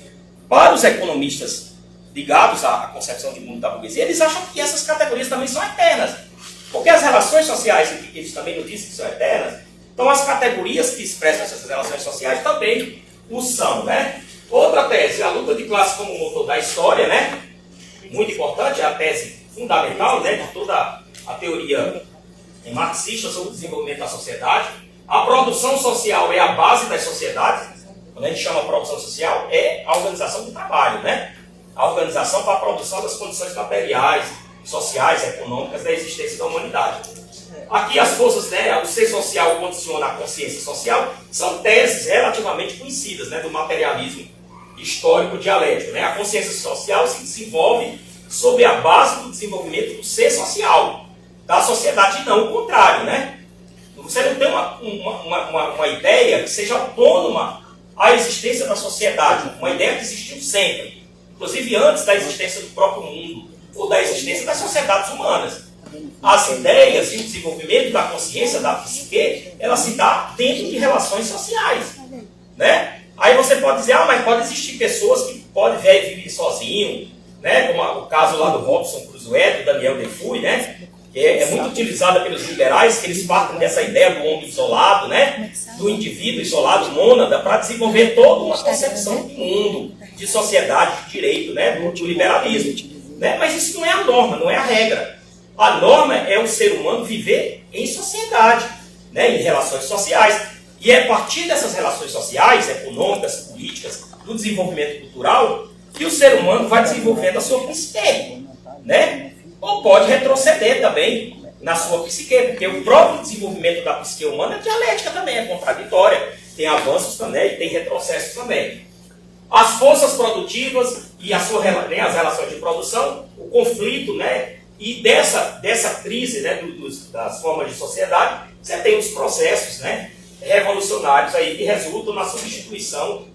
para os economistas ligados à concepção de mundo da burguesia, eles acham que essas categorias também são eternas. Porque as relações sociais, eles também não dizem que são eternas, então as categorias que expressam essas relações sociais também o são, né? Outra tese, a luta de classe como motor da história, né? Muito importante, é a tese fundamental, né, de toda a teoria marxista sobre o desenvolvimento da sociedade. A produção social é a base das sociedades. Quando a gente chama produção social, é a organização do trabalho, né? A organização para a produção das condições materiais, sociais, econômicas da existência da humanidade. Aqui as forças, né, o ser social condiciona a consciência social, são teses relativamente conhecidas, né, do materialismo histórico dialético, né? A consciência social se desenvolve sob a base do desenvolvimento do ser social, da sociedade, e não o contrário, né? Você não tem uma ideia que seja autônoma à existência da sociedade, uma ideia que existiu sempre, inclusive antes da existência do próprio mundo, ou da existência das sociedades humanas. As ideias e o desenvolvimento da consciência, da psique, ela se dá dentro de relações sociais, né? Aí você pode dizer, mas pode existir pessoas que podem viver sozinho, né? Como o caso lá do Robson Crusoe, do Daniel Defoe, né? Que é muito utilizada pelos liberais, que eles partem dessa ideia do homem isolado, né? Do indivíduo isolado, mônada, para desenvolver toda uma concepção de mundo, de sociedade, de direito, né? Do liberalismo, né? Mas isso não é a norma, não é a regra. A norma é o ser humano viver em sociedade, né? Em relações sociais. E é a partir dessas relações sociais, econômicas, políticas, do desenvolvimento cultural, que o ser humano vai desenvolvendo a sua psique, né? Ou pode retroceder também na sua psique, porque o próprio desenvolvimento da psique humana é dialética também, é contraditória, tem avanços também e tem retrocessos também. As forças produtivas e as relações de produção, o conflito, né? E dessa crise, né, das formas de sociedade, você tem os processos, né, revolucionários aí que resultam na substituição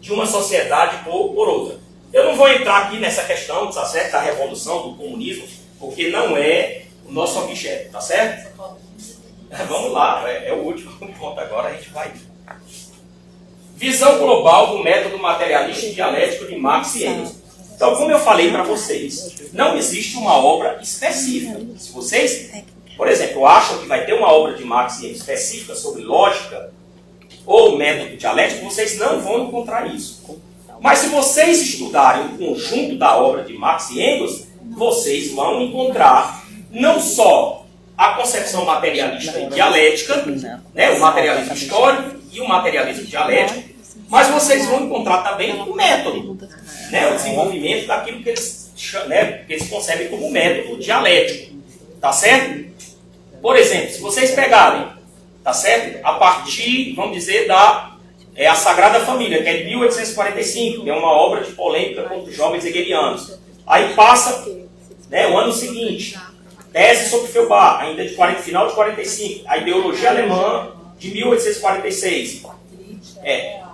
de uma sociedade por outra. Eu não vou entrar aqui nessa questão, tá certo, da revolução, do comunismo, porque não é o nosso objeto, tá certo? Vamos lá, é o último ponto agora, a gente vai. Visão global do método materialista e dialético de Marx e Engels. Então, como eu falei para vocês, não existe uma obra específica. Se vocês, por exemplo, acham que vai ter uma obra de Marx e Engels específica sobre lógica ou método dialético, vocês não vão encontrar isso. Mas se vocês estudarem o conjunto da obra de Marx e Engels, vocês vão encontrar não só a concepção materialista e dialética, né, o materialismo histórico e o materialismo dialético, mas vocês vão encontrar também o método, né, o desenvolvimento daquilo que eles concebem como método dialético, tá certo? Por exemplo, se vocês pegarem, tá certo? A partir, vamos dizer, a Sagrada Família, que é de 1845, que é uma obra de polêmica contra os jovens hegelianos. Aí passa, né, o ano seguinte, tese sobre Feuerbach, ainda final de 45, a ideologia alemã de 1846.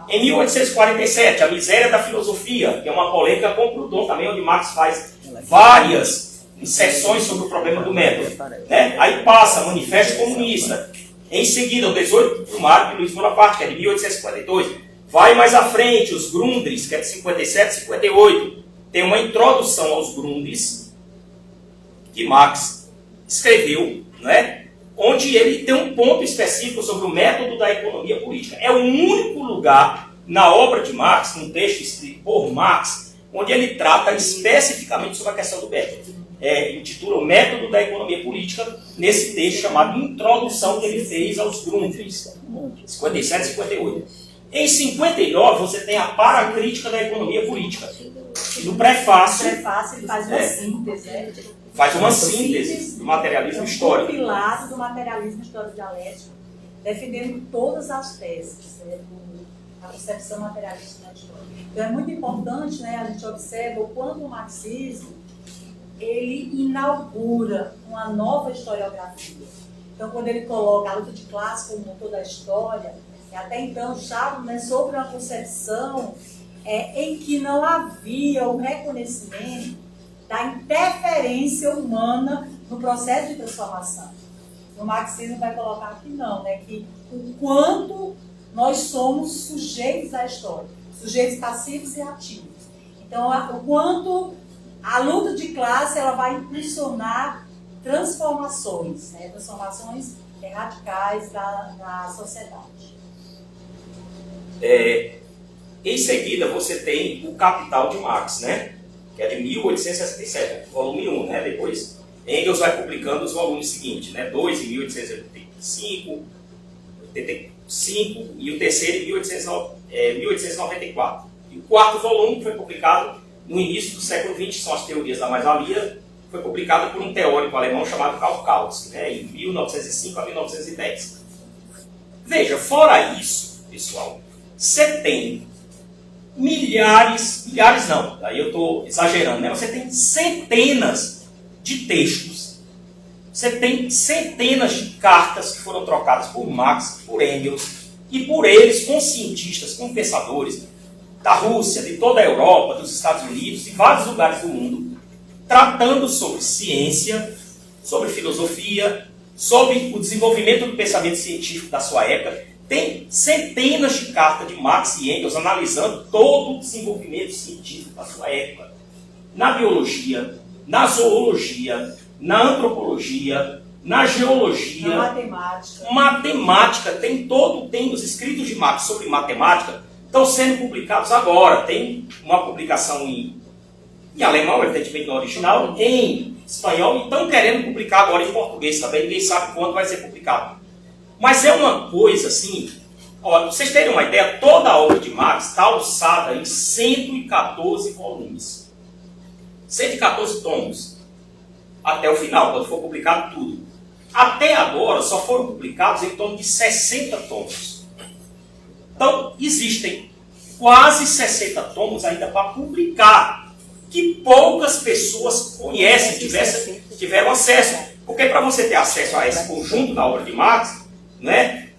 Em 1847, a miséria da filosofia, que é uma polêmica com Proudhon também, onde Marx faz várias inserções sobre o problema do método. Né? Aí passa Manifesto Comunista. Em seguida, o 18 de maio de Luiz Bonaparte, que é de 1852. Vai mais à frente, os Grundrisse, que é de 57 e 58. Tem uma introdução aos Grundrisse, que Marx escreveu, né? Onde ele tem um ponto específico sobre o método da economia política. É o único lugar na obra de Marx, num texto escrito por Marx, onde ele trata especificamente sobre a questão do método. intitula O Método da Economia Política, nesse texto chamado Introdução que ele fez aos Grundrisse, 57 e 58. Em 59, você tem a Paracrítica da Economia Política. E no prefácio... ele faz uma síntese, né? Faz uma síntese do materialismo histórico. Compilado do materialismo histórico dialético, defendendo todas as teses, da concepção materialista da história. Então é muito importante, né, a gente observa o quanto o marxismo ele inaugura uma nova historiografia. Então, quando ele coloca a luta de classe como motor da história, até então estava, né, sobre uma concepção em que não havia o reconhecimento da interferência humana no processo de transformação. No marxismo vai colocar que não, né, que o quanto nós somos sujeitos à história, sujeitos passivos e ativos. Então, o quanto a luta de classe ela vai impulsionar transformações, né, transformações radicais da sociedade. Em seguida, você tem o Capital de Marx, né? Que é de 1867, volume 1, né? Depois Engels vai publicando os volumes seguintes, né? 2 em 1885, 85 e o terceiro em 1894. E o quarto volume foi publicado no início do século XX, são as teorias da mais-valia, foi publicado por um teórico alemão chamado Karl Kautz, né? Em 1905 a 1910. Veja, fora isso, pessoal, você tem milhares não, aí eu estou exagerando, né? Você tem centenas de textos, você tem centenas de cartas que foram trocadas por Marx, por Engels, e por eles com cientistas, com pensadores da Rússia, de toda a Europa, dos Estados Unidos, de vários lugares do mundo, tratando sobre ciência, sobre filosofia, sobre o desenvolvimento do pensamento científico da sua época. Tem centenas de cartas de Marx e Engels analisando todo o desenvolvimento científico da sua época. Na biologia, na zoologia, na antropologia, na geologia, na matemática. Tem os escritos de Marx sobre matemática estão sendo publicados agora. Tem uma publicação em alemão, evidentemente no original, em espanhol, e estão querendo publicar agora em português também. Ninguém sabe quando vai ser publicado. Mas é uma coisa assim, ó, vocês terem uma ideia, toda a obra de Marx está alçada em 114 volumes. 114 tomos. Até o final, quando for publicado tudo. Até agora, só foram publicados em torno de 60 tomos. Então, existem quase 60 tomos ainda para publicar, que poucas pessoas conhecem, tiveram acesso. Porque para você ter acesso a esse conjunto da obra de Marx, né,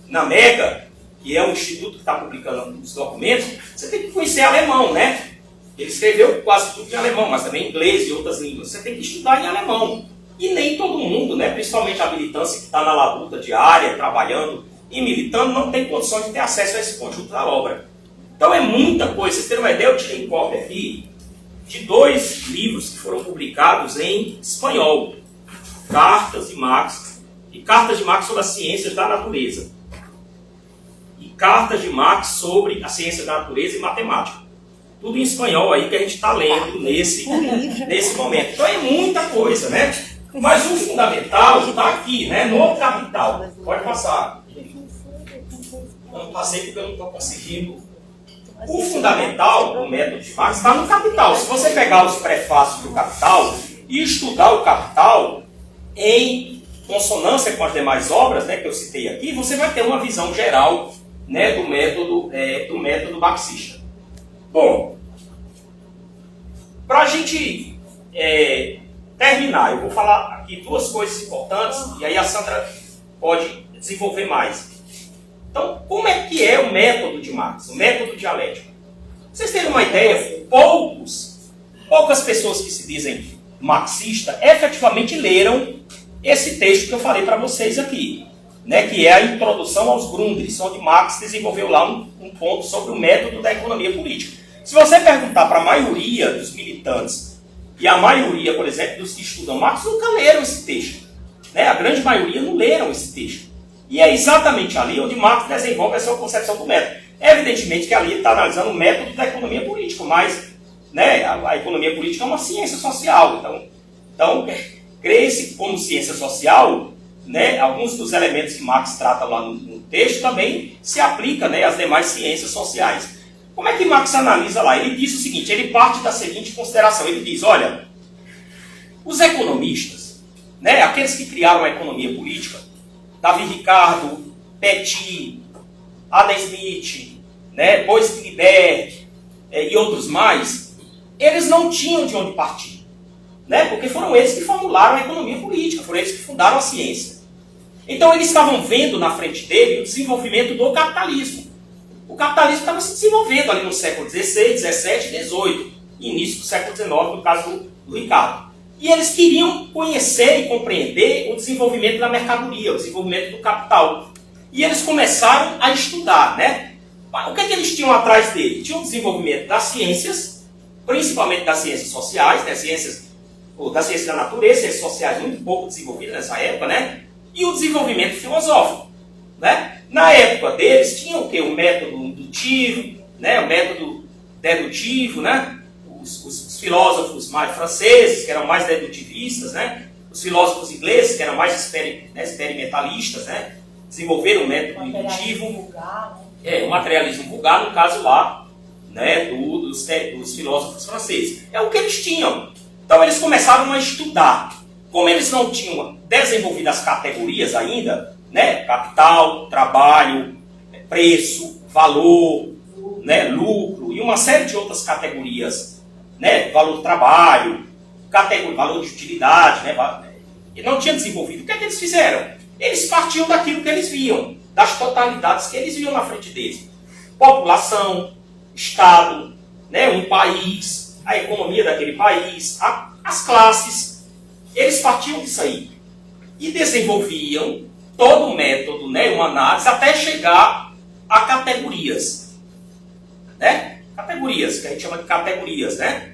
na Mega, que é um instituto que está publicando os documentos, você tem que conhecer alemão, né? Ele escreveu quase tudo em alemão, mas também inglês e outras línguas. Você tem que estudar em alemão. E nem todo mundo, né, principalmente a militância que está na labuta diária, trabalhando e militando, não tem condições de ter acesso a esse conjunto da obra. Então é muita coisa. Vocês terem uma ideia, eu tirei cópia aqui de 2 livros que foram publicados em espanhol. Cartas de Marx, e Cartas de Marx sobre as Ciências da Natureza. E Cartas de Marx sobre as Ciências da Natureza e Matemática. Tudo em espanhol aí que a gente está lendo nesse momento. Então é muita coisa, né? Mas o fundamental está aqui, né? No Capital. Pode passar. Eu não passei porque eu não estou conseguindo. O fundamental do método de Marx está no Capital. Se você pegar os prefácios do Capital e estudar o Capital em consonância com as demais obras, né, que eu citei aqui, você vai ter uma visão geral, né, do método marxista. Bom, para a gente terminar, eu vou falar aqui 2 coisas importantes, e aí a Sandra pode desenvolver mais. Então, como é que é o método de Marx, o método dialético? Vocês terem uma ideia, poucas pessoas que se dizem marxistas efetivamente leram esse texto que eu falei para vocês aqui, né, que é a introdução aos Grundrisse, onde Marx desenvolveu lá um ponto sobre o método da economia política. Se você perguntar para a maioria dos militantes, e a maioria, por exemplo, dos que estudam Marx, nunca leram esse texto. Né? A grande maioria não leram esse texto. E é exatamente ali onde Marx desenvolve essa concepção do método. Evidentemente que ali ele está analisando o método da economia política, mas, né, a economia política é uma ciência social, então Então, cria-se como ciência social, né, alguns dos elementos que Marx trata lá no texto também se aplica, né, às demais ciências sociais. Como é que Marx analisa lá? Ele diz o seguinte, ele parte da seguinte consideração, ele diz, olha, os economistas, né, aqueles que criaram a economia política, Davi Ricardo, Petit, Adam Smith, né, Bois Guilbert e outros mais, eles não tinham de onde partir, né, porque foram eles que formularam a economia política, foram eles que fundaram a ciência. Então eles estavam vendo na frente dele o desenvolvimento do capitalismo. O capitalismo estava se desenvolvendo ali no século XVI, XVII, XVIII, início do século XIX, no caso do Ricardo. E eles queriam conhecer e compreender o desenvolvimento da mercadoria, o desenvolvimento do capital. E eles começaram a estudar, né? O que é que eles tinham atrás dele? Tinham o desenvolvimento das ciências, principalmente das ciências sociais, das ciências da natureza, ciências sociais muito pouco desenvolvidas nessa época, né? E o desenvolvimento filosófico, né? Na época deles tinha o quê? O método indutivo, né? O método dedutivo, né? Os filósofos mais franceses, que eram mais dedutivistas, né? Os filósofos ingleses, que eram mais experimentalistas, né? Desenvolveram o método indutivo. O materialismo vulgar, no caso lá, né? dos filósofos franceses. É o que eles tinham. Então eles começaram a estudar. Como eles não tinham desenvolvido as categorias ainda, né? Capital, trabalho, preço, valor, né? Lucro e uma série de outras categorias, né? Valor do trabalho, valor de utilidade, né? E não tinha desenvolvido. O que é que eles fizeram? Eles partiam daquilo que eles viam, das totalidades que eles viam na frente deles. População, Estado, né? Um país, a economia daquele país, as classes. Eles partiam disso aí e desenvolviam todo um método, né, uma análise, até chegar a categorias. Né? Categorias, que a gente chama de categorias, né?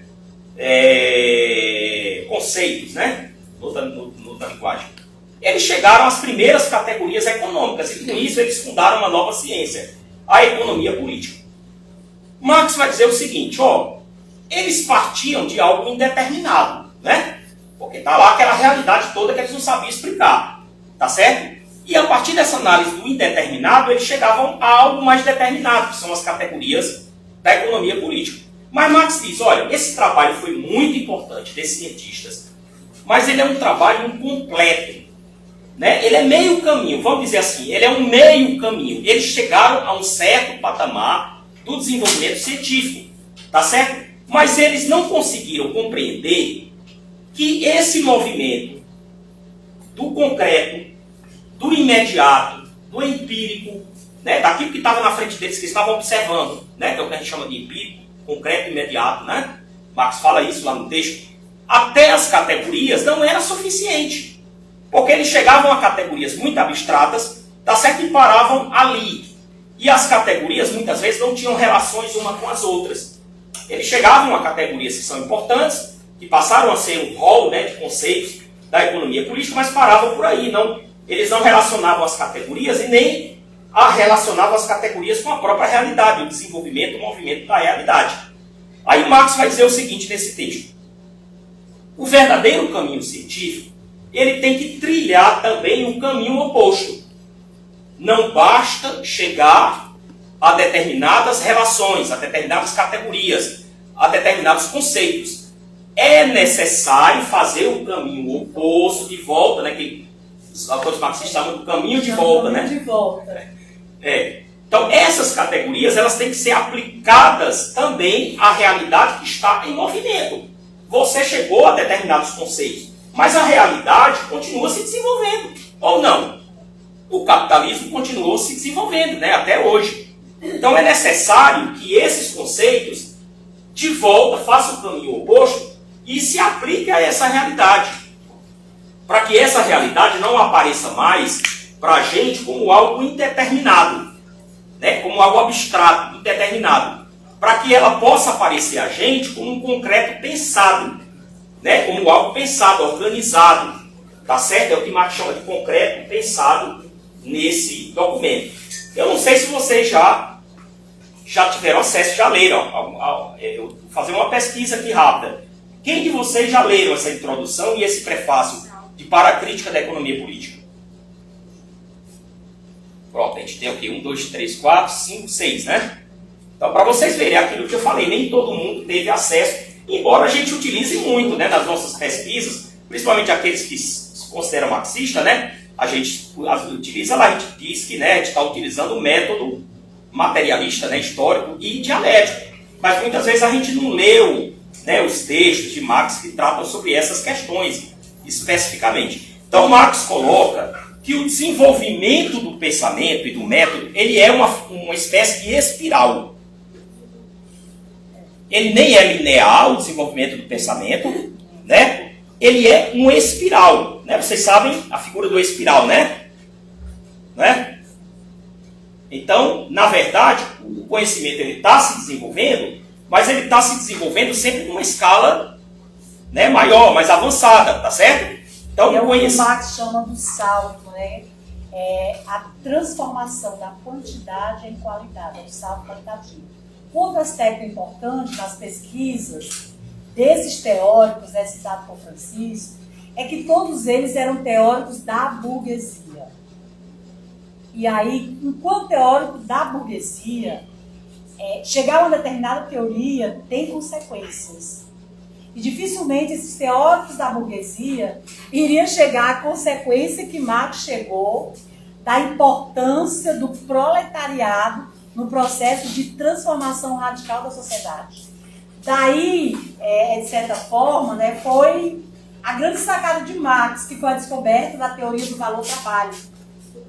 Conceitos, né? Noutra linguagem. Eles chegaram às primeiras categorias econômicas e com isso eles fundaram uma nova ciência, a economia política. Marx vai dizer o seguinte, ó, eles partiam de algo indeterminado, né? Porque está lá aquela realidade toda que eles não sabiam explicar. Tá certo? E a partir dessa análise do indeterminado, eles chegavam a algo mais determinado, que são as categorias da economia política. Mas Marx diz, olha, esse trabalho foi muito importante desses cientistas, mas ele é um trabalho incompleto. Né? Ele é meio caminho, vamos dizer assim, ele é um meio caminho. Eles chegaram a um certo patamar do desenvolvimento científico. Tá certo? Mas eles não conseguiram compreender que esse movimento do concreto, do imediato, do empírico, né, daquilo que estava na frente deles, que eles estavam observando, né, que é o que a gente chama de empírico, concreto e imediato, né? Marx fala isso lá no texto. Até as categorias não era suficiente, porque eles chegavam a categorias muito abstratas, tá certo, e paravam ali. E as categorias muitas vezes não tinham relações uma com as outras. Eles chegavam a categorias que são importantes, que passaram a ser um rol, né, de conceitos da economia política, mas paravam por aí. Eles não relacionavam as categorias e nem relacionavam as categorias com a própria realidade, o desenvolvimento, o movimento da realidade. Aí Marx vai dizer o seguinte nesse texto. O verdadeiro caminho científico, ele tem que trilhar também um caminho oposto. Não basta chegar a determinadas relações, a determinadas categorias, a determinados conceitos. É necessário fazer o caminho oposto, de volta, né, que os autores marxistas chamam do caminho de volta. Né? De volta. Então, essas categorias elas têm que ser aplicadas também à realidade que está em movimento. Você chegou a determinados conceitos, mas a realidade continua se desenvolvendo, ou não? O capitalismo continuou se desenvolvendo, né, até hoje. Então, é necessário que esses conceitos, de volta, façam o caminho oposto e se aplique a essa realidade, para que essa realidade não apareça mais para a gente como algo indeterminado, né? Como algo abstrato, indeterminado, para que ela possa aparecer a gente como um concreto pensado, né? Como algo pensado, organizado, tá certo? É o que Marx chama de concreto pensado nesse documento. Eu não sei se vocês já tiveram acesso, já leram, eu vou fazer uma pesquisa aqui rápida. Quem de vocês já leram essa introdução e esse prefácio de Para a Crítica da Economia Política? Pronto, a gente tem o quê? 1, 2, 3, 4, 5, 6, né? Então, para vocês verem aquilo que eu falei, nem todo mundo teve acesso, embora a gente utilize muito, né, nas nossas pesquisas, principalmente aqueles que se consideram marxistas, né? A gente utiliza lá, a gente diz que, né, a gente está utilizando o método materialista, né, histórico e dialético. Mas muitas vezes a gente não leu, né, os textos de Marx que tratam sobre essas questões especificamente. Então Marx coloca que o desenvolvimento do pensamento e do método, ele é uma espécie de espiral. Ele nem é linear, o desenvolvimento do pensamento, né? Ele é uma espiral, né? Vocês sabem a figura do espiral, né? Então, na verdade, o conhecimento está se desenvolvendo, mas ele está se desenvolvendo sempre numa escala, né, maior, mais avançada, tá certo? Então, é o que o Marx chama do salto, né? É a transformação da quantidade em qualidade, é o salto qualitativo. Outro aspecto importante nas pesquisas desses teóricos, né, citado por Francisco, é que todos eles eram teóricos da burguesia. E aí, enquanto teórico da burguesia, chegar a uma determinada teoria tem consequências. E dificilmente esses teóricos da burguesia iriam chegar à consequência que Marx chegou da importância do proletariado no processo de transformação radical da sociedade. Daí, de certa forma, né, foi a grande sacada de Marx, que foi a descoberta da teoria do valor-trabalho.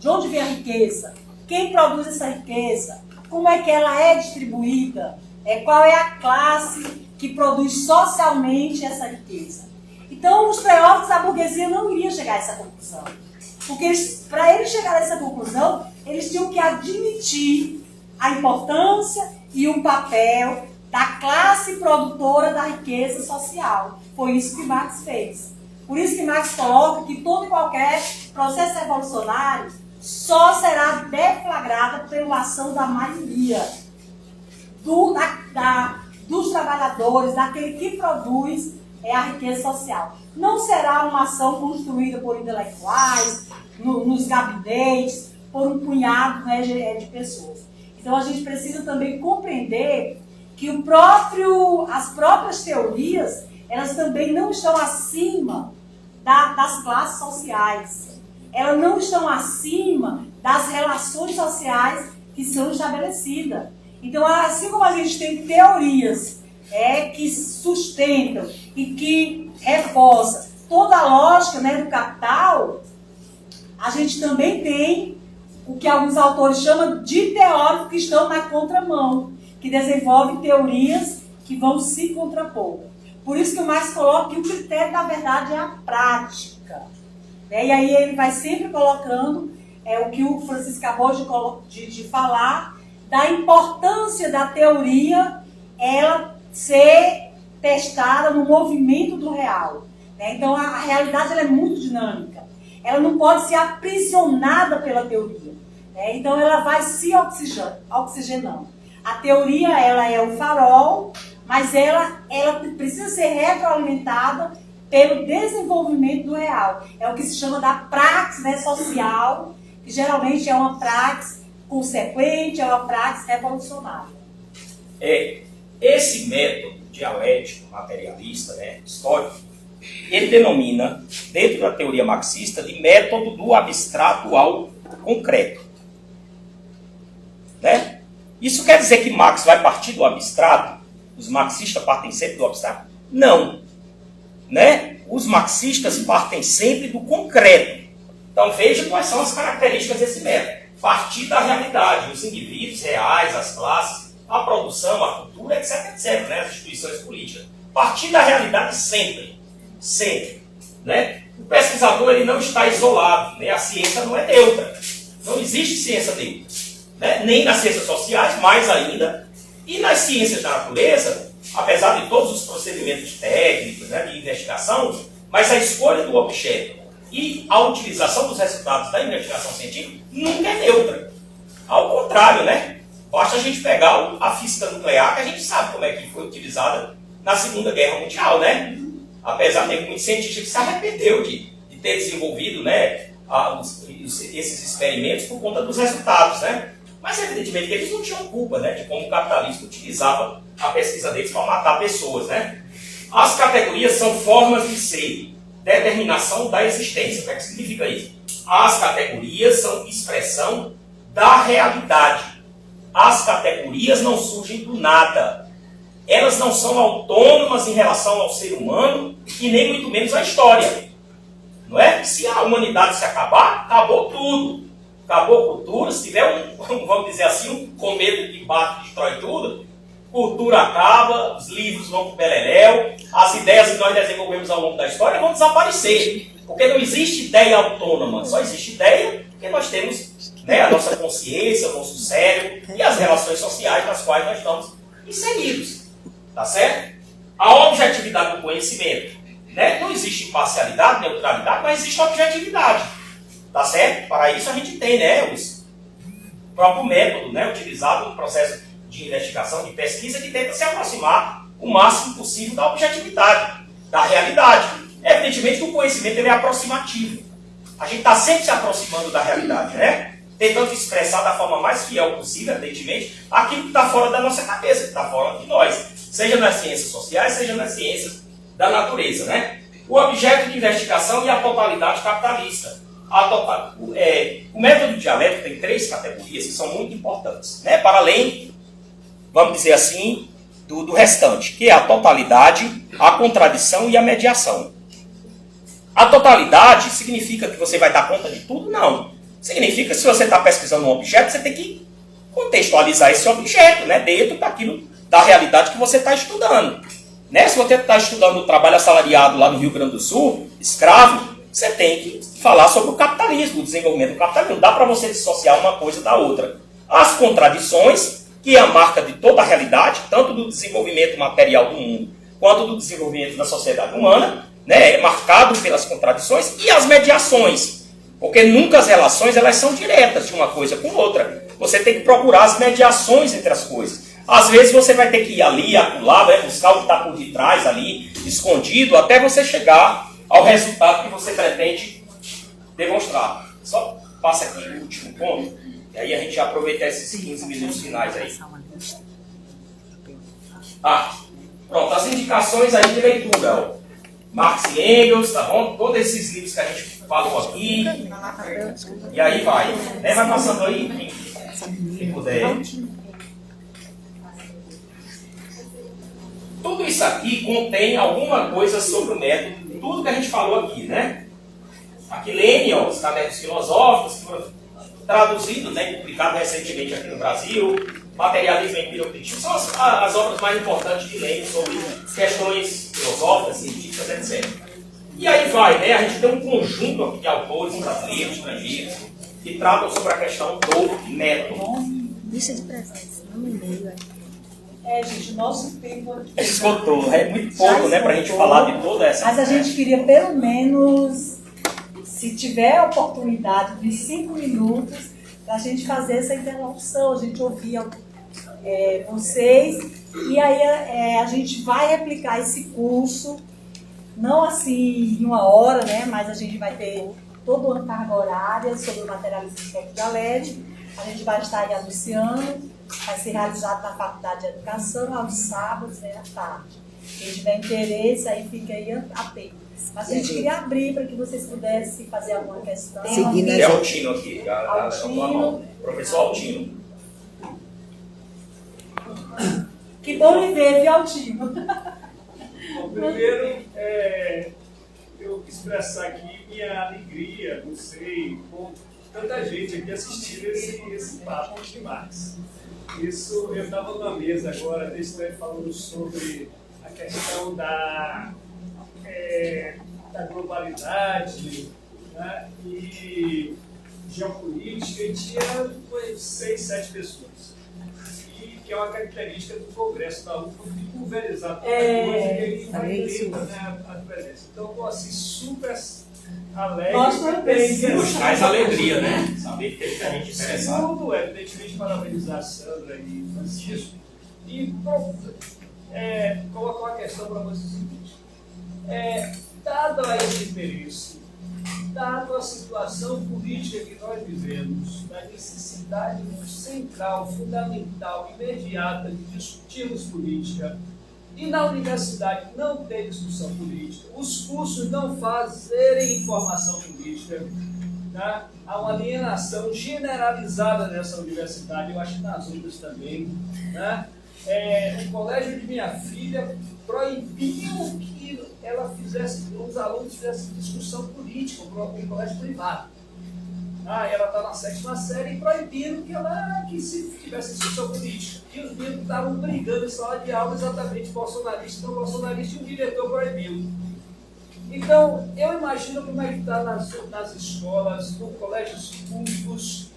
De onde vem a riqueza? Quem produz essa riqueza? Como é que ela é distribuída? Qual é a classe que produz socialmente essa riqueza? Então, os teóricos da burguesia não iriam chegar a essa conclusão. Porque para eles chegarem a essa conclusão, eles tinham que admitir a importância e o papel da classe produtora da riqueza social. Foi isso que Marx fez. Por isso que Marx coloca que todo e qualquer processo revolucionário só será deflagrado pela ação da maioria, dos trabalhadores, daquele que produz a riqueza social. Não será uma ação construída por intelectuais, nos gabinetes, por um punhado, né, de pessoas. Então a gente precisa também compreender que as próprias teorias, elas também não estão acima das classes sociais. Elas não estão acima das relações sociais que são estabelecidas. Então, assim como a gente tem teorias que sustentam e que reforçam toda a lógica, né, do capital, a gente também tem o que alguns autores chamam de teóricos que estão na contramão, que desenvolvem teorias que vão se contrapor. Por isso que o Marx coloca que o critério, na verdade, é a prática. E aí ele vai sempre colocando o que o Francisco acabou de falar, da importância da teoria ela ser testada no movimento do real. Então a realidade ela é muito dinâmica. Ela não pode ser aprisionada pela teoria. Então ela vai se oxigenando. A teoria ela é o farol, mas ela precisa ser retroalimentada pelo desenvolvimento do real. É o que se chama da praxis, né, social, que geralmente é uma praxis consequente, é uma praxis revolucionária. Esse método dialético, materialista, né, histórico, ele denomina, dentro da teoria marxista, de método do abstrato ao concreto. Né? Isso quer dizer que Marx vai partir do abstrato? Os marxistas partem sempre do abstrato? Não. Né? Os marxistas partem sempre do concreto. Então veja quais são as características desse método. Partir da realidade, os indivíduos reais, as classes, a produção, a cultura, etc, etc, né? As instituições políticas. Partir da realidade sempre. Sempre. Né? O pesquisador ele não está isolado, né? A ciência não é neutra. Não existe ciência neutra. Né? Nem nas ciências sociais, mais ainda. E nas ciências da natureza, apesar de todos os procedimentos técnicos, né, de investigação, mas a escolha do objeto e a utilização dos resultados da investigação científica nunca é neutra. Ao contrário, né? Basta a gente pegar a física nuclear, que a gente sabe como é que foi utilizada na Segunda Guerra Mundial, né? Apesar de ter muito cientista que se arrependeu de ter desenvolvido, né, esses experimentos por conta dos resultados, né? Mas evidentemente que eles não tinham culpa, né, de como o capitalismo utilizava a pesquisa deles para matar pessoas, né? As categorias são formas de ser, determinação da existência. O que significa isso? As categorias são expressão da realidade. As categorias não surgem do nada. Elas não são autônomas em relação ao ser humano e nem muito menos à história. Não é? Se a humanidade se acabar, acabou tudo. Acabou a cultura. Se tiver vamos dizer assim, um cometa que bate e destrói tudo, cultura acaba, os livros vão para o beleléu, as ideias que nós desenvolvemos ao longo da história vão desaparecer. Porque não existe ideia autônoma, só existe ideia porque nós temos, né, a nossa consciência, o nosso cérebro e as relações sociais nas quais nós estamos inseridos. Tá certo? A objetividade do conhecimento, né? Não existe imparcialidade, neutralidade, mas existe objetividade. Tá certo? Para isso a gente tem, né, o próprio método, né, utilizado no processo de investigação, de pesquisa, que tenta se aproximar o máximo possível da objetividade, da realidade. Evidentemente que o conhecimento ele é aproximativo. A gente está sempre se aproximando da realidade, né? Tentando expressar da forma mais fiel possível, evidentemente, aquilo que está fora da nossa cabeça, que está fora de nós. Seja nas ciências sociais, seja nas ciências da natureza, né? O objeto de investigação e a totalidade capitalista. O método dialético tem 3 categorias que são muito importantes, né? Para além, vamos dizer assim, do restante, que é a totalidade, a contradição e a mediação. A totalidade significa que você vai dar conta de tudo? Não. Significa que se você está pesquisando um objeto, você tem que contextualizar esse objeto, né, dentro da realidade que você está estudando. Né? Se você está estudando o trabalho assalariado lá no Rio Grande do Sul, escravo, você tem que falar sobre o capitalismo, o desenvolvimento do capitalismo. Não dá para você dissociar uma coisa da outra. As contradições, que é a marca de toda a realidade, tanto do desenvolvimento material do mundo, quanto do desenvolvimento da sociedade humana, né, é marcado pelas contradições e as mediações. Porque nunca as relações elas são diretas de uma coisa com outra. Você tem que procurar as mediações entre as coisas. Às vezes você vai ter que ir ali, acolá, vai buscar o que está por detrás ali, escondido, até você chegar ao resultado que você pretende demonstrar. Só passa aqui o último ponto, e aí a gente já aproveita esses 15 minutos finais aí. Pronto, as indicações aí de leitura. Ó. Marx e Engels, tá bom? Todos esses livros que a gente falou aqui. E aí vai. Né? Vai passando aí, quem puder. Tudo isso aqui contém alguma coisa sobre o método, tudo que a gente falou aqui, né? Aqui Lenin, ó, os cadernos filosóficos, que foram traduzidos, né, e publicados recentemente aqui no Brasil, Materialismo e Empirocrítico, são as obras mais importantes de Lenin sobre questões filosóficas, científicas, etc. E aí vai, né? A gente tem um conjunto aqui de autores brasileiros, estrangeiros, que tratam sobre a questão do método. Lista de presença, não e-mail. Gente, nosso tempo... Esgotou, é muito pouco, né, para a gente falar de toda essa... Mas a gente queria, pelo menos, se tiver a oportunidade de 5 minutos, para a gente fazer essa interlocução, a gente ouvir vocês, e aí a gente vai replicar esse curso, não assim em 1 hora, né, mas a gente vai ter todo ano carga horária sobre o materialismo histórico dialético, a gente vai estar aí anunciando. Vai ser realizado na Faculdade de Educação aos sábados, à tarde. Quem tiver interesse, aí fica aí atento. Mas a gente queria abrir para que vocês pudessem fazer alguma questão. É Altino aqui, Altino. Professor Altino. Que bom lhe ver, viu, Altino? Bom, primeiro, eu expressar aqui minha alegria, não sei, com tanta gente aqui assistindo esse papo de Marx. Isso, eu estava numa mesa agora, falando sobre a questão da globalidade, né, e geopolítica, e tinha 6, 7 pessoas. E que é uma característica do Congresso da UFA de pulverizar toda coisa e ele vai lembra, né, a presença. Então, estou assim, super alegre. Nos traz alegria, né? Saber que tem gente interessada. Tudo, evidentemente, parabenizar a Sandra e o Francisco. E colocar uma questão para vocês seguinte. dado a esse interesse, dado a situação política que nós vivemos, da necessidade central, fundamental, imediata de discutirmos política, e na universidade não ter discussão política, os cursos não fazerem informação política, tá? Há uma alienação generalizada nessa universidade, eu acho que nas outras também. Né? O colégio de minha filha proibiu que ela fizesse, os alunos fizessem discussão política, um colégio privado. Ela está na 7ª série e proibiram que se tivesse discussão política. E os meninos estavam brigando em sala de aula exatamente bolsonarista, não bolsonarista, e o diretor proibiu. Então, eu imagino como é que está nas escolas, nos colégios públicos,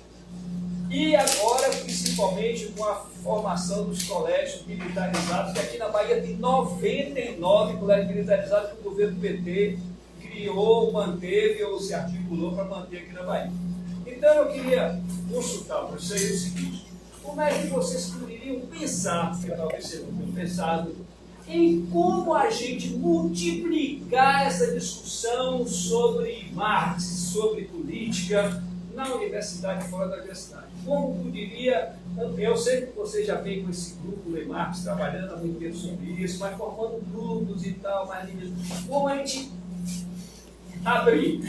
e agora, principalmente, com a formação dos colégios militarizados, que aqui na Bahia tem 99 colégios militarizados que o governo PT criou, manteve ou se articulou para manter aqui na Bahia. Então, eu queria consultar para vocês o seguinte: como é que vocês poderiam pensar, porque talvez vocês não tenham pensado, em como a gente multiplicar essa discussão sobre Marx, sobre política, na universidade e fora da universidade? Como poderia, eu sei que você já vem com esse grupo de Marx trabalhando há muito tempo sobre isso, mas formando grupos e tal, mas como a gente abrir,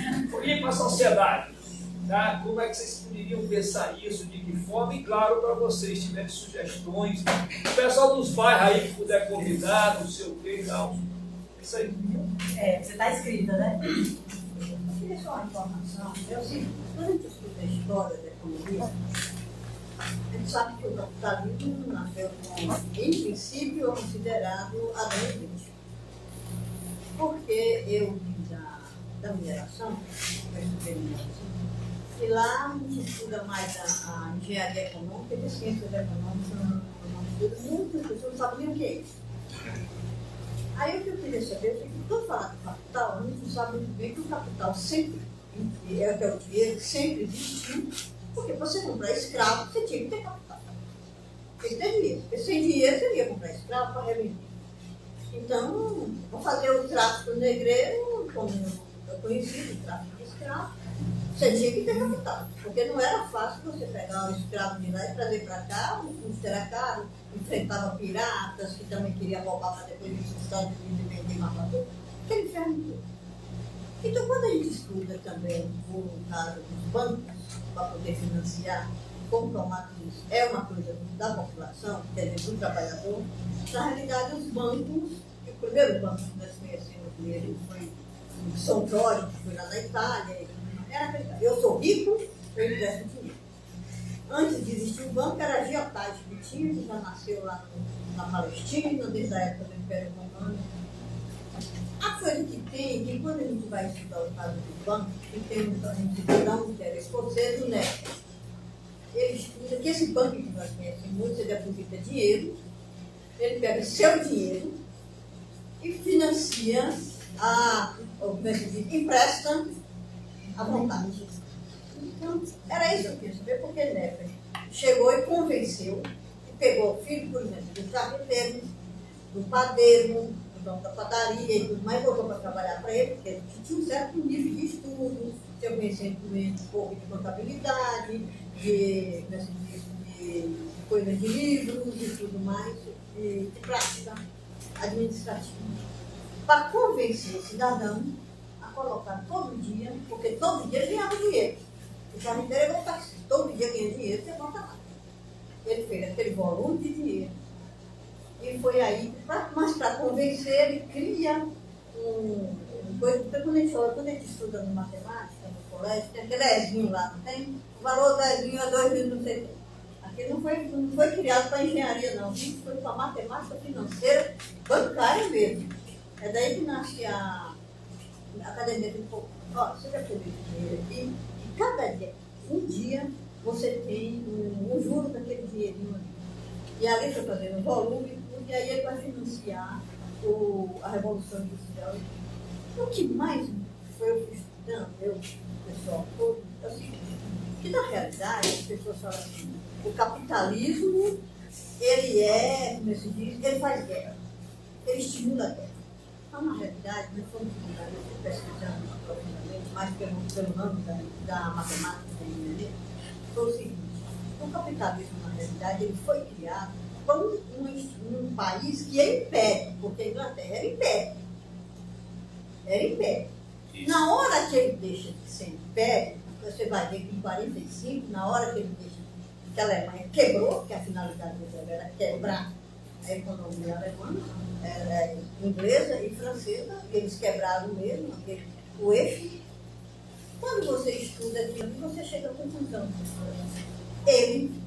ir para a sociedade, tá? Como é que vocês poderiam pensar isso, de que forma? E claro, para vocês tiverem sugestões, o pessoal dos bairros aí que puder convidar, não sei o que e tal. Isso aí. Você está escrita, né? Eu queria só uma informação. Quando a gente estuda a história da economia, a gente sabe que o capitalismo nasceu em princípio, considerado Adão e Eva. Porque eu vim da mineração, eu estudei mineração, e lá a gente estuda mais a engenharia econômica e ciências econômicas, muitas pessoas não sabem nem o que é isso. Aí o que eu queria saber é que quando fala de capital, a gente sabe muito bem que o capital sempre, que é o dinheiro, sempre existiu, porque para você comprar escravo, você tinha que ter capital. Tem que ter dinheiro. Porque sem dinheiro você ia comprar escravo para revender. Então, vamos fazer o tráfico negreiro, como eu conheci, o tráfico de escravo. Você tinha que ter capital, porque não era fácil você pegar um escravo de lá e trazer para cá, o custo era caro, enfrentava piratas que também queriam roubar para depois ir para os Estados Unidos e vender matar tudo, aquele inferno todo. Então, quando a gente estuda também o caso dos bancos, para poder financiar, como tomar isso é uma coisa da população, quer dizer, do trabalhador, na realidade os bancos, o primeiro banco que nós conhecemos dele foi o São Jorge, que foi lá na Itália. Era verdade. Eu sou rico, eu empresto dinheiro. Antes de existir o banco, era a agiotagem que tinha, que já nasceu lá na Palestina, desde a época do Império Romano. A coisa que tem, que quando a gente vai estudar o caso do banco, que tem a gente dá um que era escocês, o Neto. Ele estuda que esse banco que nós conhecemos muito, ele deposita dinheiro, ele pega seu dinheiro e financia empresta à vontade. Então, era isso que eu queria saber, porque Nefer chegou e convenceu, e pegou o filho, por exemplo, do carpinteiro, do padeiro, do dono da padaria e tudo mais, voltou para trabalhar para ele, porque ele tinha um certo nível de estudo, tinha conhecimento um pouco de contabilidade, de coisas de livros e tudo mais, de prática administrativa. Para convencer o cidadão a colocar todo dia, porque todo dia ele ganhava dinheiro. O carpinteiro é voltar, todo dia ganha dinheiro, você volta lá. Ele fez aquele volume de dinheiro. E foi aí, mas para convencer, ele cria coisa. Quando a gente estuda no matemática, no colégio, tem aquele Ezinho lá, não tem? O valor do Ezinho é 2 mil, não sei o quê. Aqui não foi criado para engenharia, não. Isso foi para matemática financeira bancária mesmo. É daí que nasce a academia do povo. Ó, você vai poder dinheiro aqui, e cada dia, um dia, você tem um juro daquele dinheirinho ali. E ali você fazendo um volume, e aí ele vai financiar a Revolução Industrial. O que mais foi eu estudando, o pessoal todo, é o seguinte, que na realidade as pessoas falam assim, o capitalismo, ele é, como se diz, ele faz guerra, ele estimula a guerra. Então, na realidade, nós fomos pesquisando profundamente, mais pelo ramo da matemática da engenharia, foi o seguinte: o capitalismo, na realidade, ele foi criado como um país que é império, porque a Inglaterra era império. Era império. Isso. Na hora que ele deixa de ser império, você vai ver que em 1945, na hora que ele deixa, que a Alemanha quebrou, que a finalidade dele era quebrar a economia alemã, inglesa e francesa, eles quebraram mesmo o eixo. Quando você estuda aquilo, você chega à conclusão.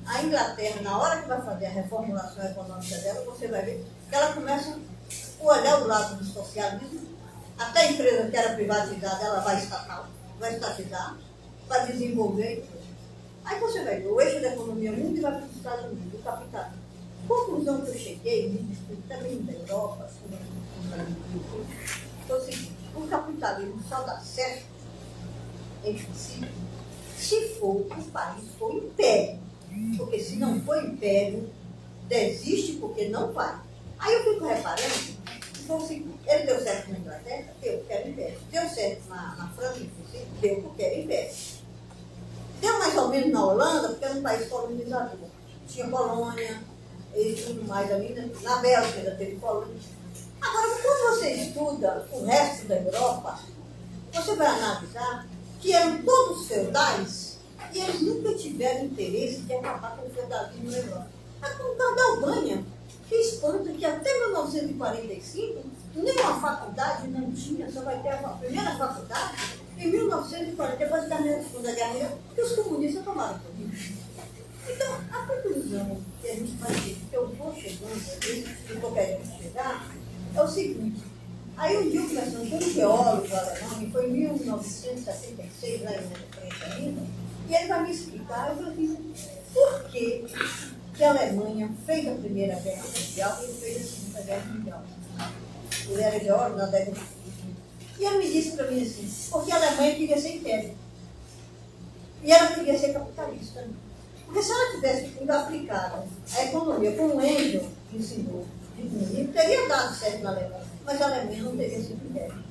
A Inglaterra, na hora que vai fazer a reformulação econômica dela, você vai ver que ela começa a olhar o lado do socialismo. Até a empresa que era privatizada, ela vai estatizar, para desenvolver. Aí você vai ver o eixo da economia mundial e vai para os Estados Unidos, o capitalismo. Conclusão que eu cheguei, também da Europa, foi o seguinte: o capitalismo só dá certo, em princípio, se for o país for império. Porque se não for império, desiste porque não vai. Aí eu fico reparando, foi o seguinte: ele deu certo na Inglaterra, deu porque era império. Deu certo na França, deu porque era império. Deu mais ou menos na Holanda, porque era um país colonizador. Tinha colônia e tudo mais ali, né? Na Bélgica ainda teve colônia. Agora, quando você estuda o resto da Europa, você vai analisar que eram todos feudais e eles nunca tiveram interesse de acabar com o feudalismo na Europa. A comunidade da Albânia, que espanta que até 1945 nenhuma faculdade não tinha, só vai ter a primeira faculdade em 1940, depois da Segunda Guerra Mundial, que os comunistas tomaram poder. Então, a conclusão que a gente vai ter, que eu vou chegando, que eu estou querendo chegar, é o seguinte: aí um dia eu conversando com um geólogo alemão, que foi em 1976, lá em frente ainda, e ele vai me explicar, eu falei assim, por que a Alemanha fez a Primeira Guerra Mundial e ele fez a Segunda Guerra Mundial? Ele era geólogo na década de 50. E ele me disse para mim assim, porque a Alemanha queria ser império. E ela queria ser capitalista. Porque se ela tivesse aplicado a economia como o Engels ensinou, teria dado certo na Alemanha, mas a Alemanha não teria sido império.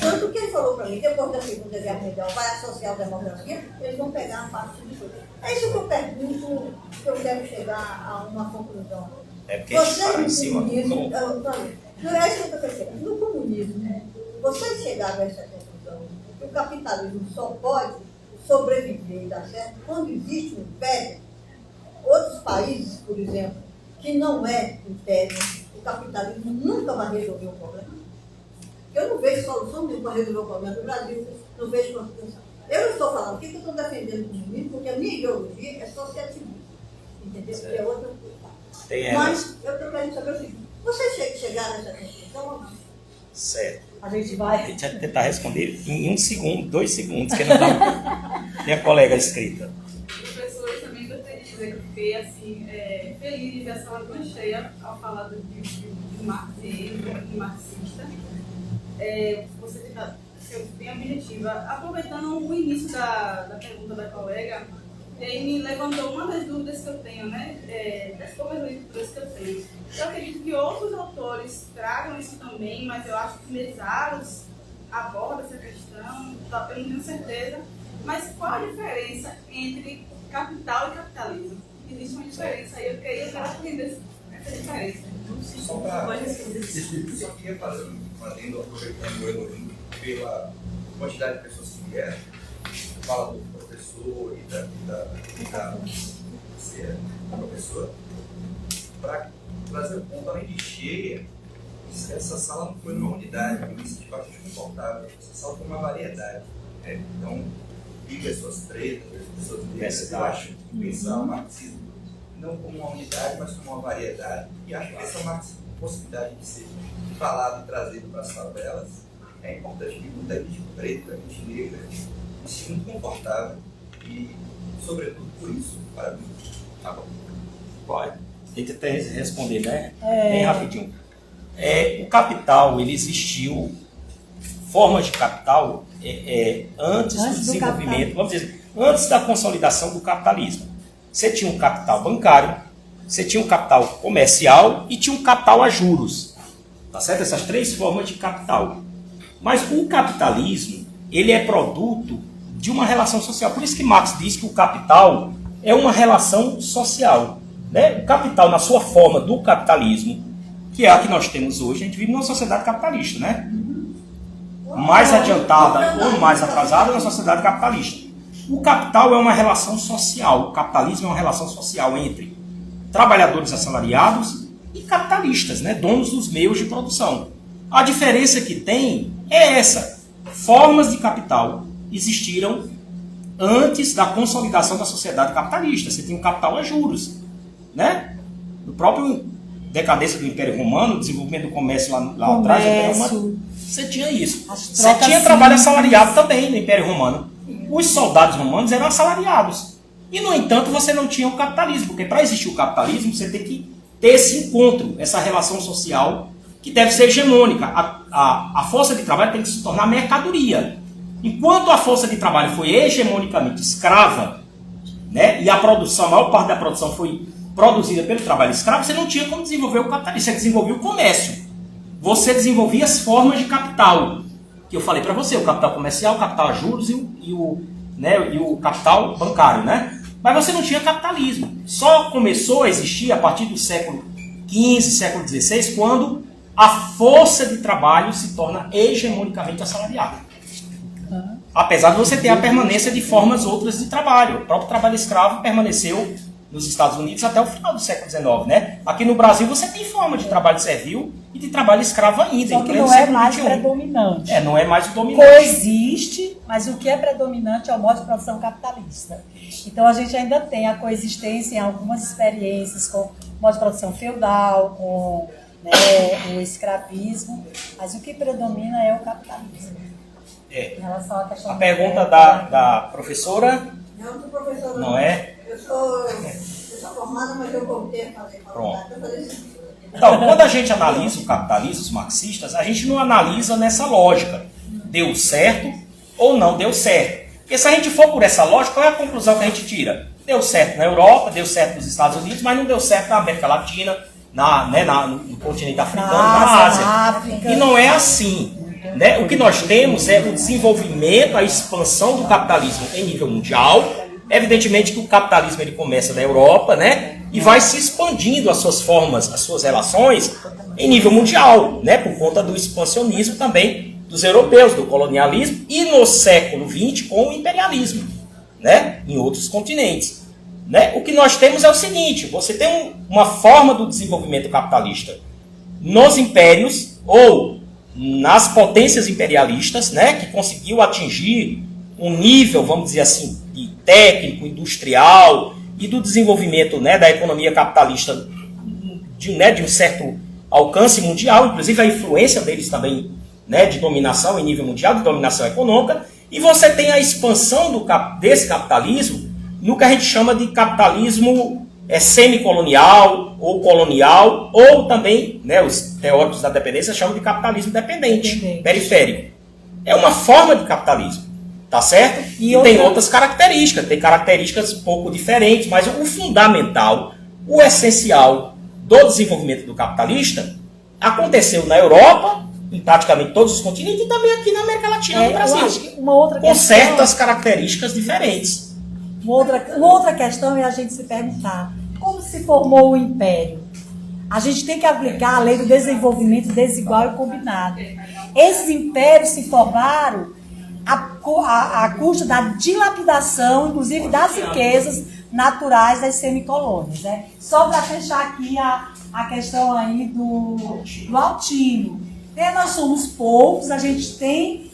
Tanto que ele falou para mim, depois da Segunda Guerra Mundial, vai a social-democracia, eles vão pegar a parte de tudo. É isso que eu pergunto, que eu quero chegar a uma conclusão. É porque vocês em cima não é isso que eu estou pensando. No comunismo, vocês chegaram a essa conclusão que o capitalismo só pode sobreviver e dar certo quando existe um império. Outros países, por exemplo, que não é império, o capitalismo nunca vai resolver o problema. Eu não vejo solução nenhuma para resolver o problema do Brasil, não vejo constituição. Eu não estou falando que eu estou defendendo o comunismo, porque a minha ideologia é socialismo. Entendeu? Que é outra coisa. Mas eu estou querendo saber o seguinte: vocês chegaram a essa conclusão ou não? Certo. A gente vai. A gente vai tentar responder em 1 segundo, 2 segundos, que não dá. Minha colega escrita. Professores, também gostaria de dizer que eu fiquei assim, feliz de ver a sala tão cheia ao falar do marxismo e marxista. Você fica bem objetiva. Aproveitando o início da pergunta da colega, ele me levantou uma das dúvidas que eu tenho, né? Das poucas leituras que eu tenho. Eu acredito que outros autores tragam isso também, mas eu acho que Mesaros aborda essa questão, eu não tenho certeza. Mas qual a diferença entre capital e capitalismo? Existe uma diferença aí, eu queria entender essa diferença. Só para... Eu queria fazer uma adendo, aproveitando o elogio pela quantidade de pessoas que vieram, fala do professor e da professora, para trazer o ponto além de cheia. Essa sala não foi uma unidade, eu me senti bastante confortável. Essa sala foi uma variedade. Então, vi pessoas pretas, pessoas diversas. Eu acho que pensar o marxismo não como uma unidade, mas como uma variedade. E acho que essa possibilidade de ser falado e trazido para a sala delas é importante. Tem muita gente preta, gente negra, me sinto muito confortável e, sobretudo, por isso, parabéns. Tá bom. Pode. Tem que até responder, né? Bem rapidinho. O capital, ele existiu, formas de capital, antes do desenvolvimento, vamos dizer, antes da consolidação do capitalismo. Você tinha um capital bancário, você tinha um capital comercial e tinha um capital a juros. Tá certo? Essas 3 formas de capital. Mas o capitalismo, ele é produto de uma relação social. Por isso que Marx diz que o capital é uma relação social. Né? O capital, na sua forma do capitalismo, que é a que nós temos hoje, a gente vive numa sociedade capitalista, né? Mais adiantada ou mais atrasada na sociedade capitalista. O capital é uma relação social. O capitalismo é uma relação social entre trabalhadores assalariados e capitalistas, né? Donos dos meios de produção. A diferença que tem é essa. Formas de capital existiram antes da consolidação da sociedade capitalista. Você tem o capital a juros, né? No próprio decadência do Império Romano, o desenvolvimento do comércio lá atrás, você tinha isso. Você tinha trabalho assalariado também no Império Romano. Os soldados romanos eram assalariados. E, no entanto, você não tinha o capitalismo, porque para existir o capitalismo, você tem que ter esse encontro, essa relação social que deve ser hegemônica. A força de trabalho tem que se tornar mercadoria. Enquanto a força de trabalho foi hegemonicamente escrava, né, e a maior parte da produção foi produzida pelo trabalho escravo, você não tinha como desenvolver o capitalismo, você desenvolvia o comércio. Você desenvolvia as formas de capital, que eu falei para você, o capital comercial, o capital a juros e o capital bancário, né? Mas você não tinha capitalismo. Só começou a existir a partir do século XV, século XVI, quando a força de trabalho se torna hegemonicamente assalariada. Apesar de você ter a permanência de formas outras de trabalho. O próprio trabalho escravo permaneceu nos Estados Unidos até o final do século XIX, né? Aqui no Brasil você tem forma de trabalho servil e de trabalho escravo ainda. Só que não é mais predominante. Não é mais o dominante. Coexiste, mas o que é predominante é o modo de produção capitalista. Então a gente ainda tem a coexistência em algumas experiências com o modo de produção feudal, com o escravismo, mas o que predomina é o capitalismo. Em relação à questão a pergunta da professora? Não, sou professora. Não é? Eu sou formada, mas eu voltei a fazer faculdade. Então, quando a gente analisa o capitalismo, os marxistas, a gente não analisa nessa lógica. Deu certo ou não deu certo. Porque se a gente for por essa lógica, qual é a conclusão que a gente tira? Deu certo na Europa, deu certo nos Estados Unidos, mas não deu certo na América Latina, no continente africano, na Ásia. E não é assim. Né? O que nós temos é o desenvolvimento, a expansão do capitalismo em nível mundial. Evidentemente que o capitalismo ele começa na Europa, né? E vai se expandindo as suas formas, as suas relações em nível mundial, né? Por conta do expansionismo também dos europeus, do colonialismo e no século XX com o imperialismo, né? Em outros continentes. Né? O que nós temos é o seguinte, você tem uma forma do desenvolvimento capitalista nos impérios ou nas potências imperialistas, né? Que conseguiu atingir um nível, vamos dizer assim, de técnico, industrial e do desenvolvimento, né, da economia capitalista de um certo alcance mundial, inclusive a influência deles também, né, de dominação em nível mundial, de dominação econômica, e você tem a expansão desse capitalismo no que a gente chama de capitalismo semicolonial ou colonial, ou também, né, os teóricos da dependência chamam de capitalismo dependente, periférico. É uma forma de capitalismo. Tá certo? E tem outras características, tem características um pouco diferentes, mas o fundamental, o essencial do desenvolvimento do capitalista aconteceu na Europa, em praticamente todos os continentes, e também aqui na América Latina e no Brasil. Com certas características diferentes. Uma outra questão é a gente se perguntar, como se formou o império? A gente tem que aplicar a lei do desenvolvimento desigual e combinado. Esses impérios se formaram a custo da dilapidação, inclusive das riquezas naturais das semicolônias. Né? Só para fechar aqui a questão aí do Altino. Nós somos poucos, a gente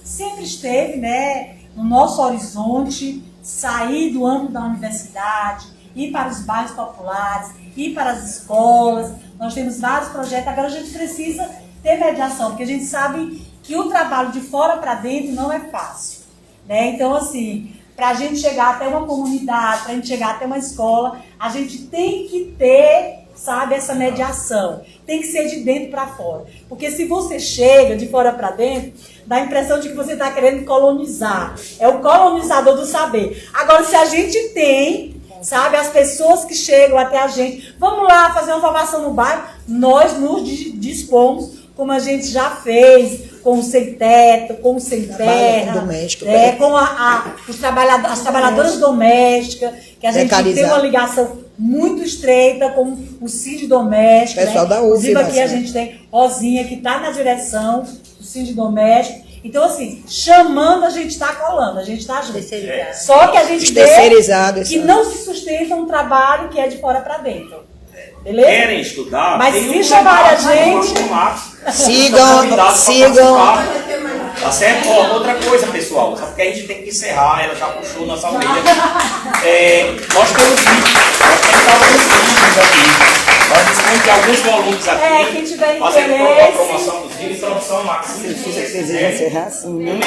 sempre esteve, né, no nosso horizonte, sair do âmbito da universidade, ir para os bairros populares, ir para as escolas. Nós temos vários projetos, agora a gente precisa ter mediação, porque a gente sabe que o trabalho de fora para dentro não é fácil. Né? Então, assim, para a gente chegar até uma comunidade, para a gente chegar até uma escola, a gente tem que ter, sabe, essa mediação. Tem que ser de dentro para fora. Porque se você chega de fora para dentro, dá a impressão de que você está querendo colonizar. É o colonizador do saber. Agora, se a gente tem, sabe, as pessoas que chegam até a gente, vamos lá fazer uma formação no bairro, nós nos dispomos como a gente já fez, com o sem teto, com o sem perna, doméstico, com as trabalhadoras domésticas, que a gente tem uma ligação muito estreita com o CID doméstico. Pessoal da UF, inclusive aqui a gente tem Rosinha, que está na direção do CID doméstico. Então, assim, chamando, a gente está colando, a gente está junto. Só que a gente vê que não se sustenta um trabalho que é de fora para dentro. Beleza? Querem estudar? Mas se chamar a gente... Sigam. Tá certo? Ó, outra coisa, pessoal, só porque a gente tem que encerrar, ela já puxou nossa orelha. Nós temos alguns vídeos aqui. Nós dispomos de alguns volumes aqui. Quem tiver fazendo interesse... promoção dos vídeos, produção máxima. Se quiser encerrar assim, né?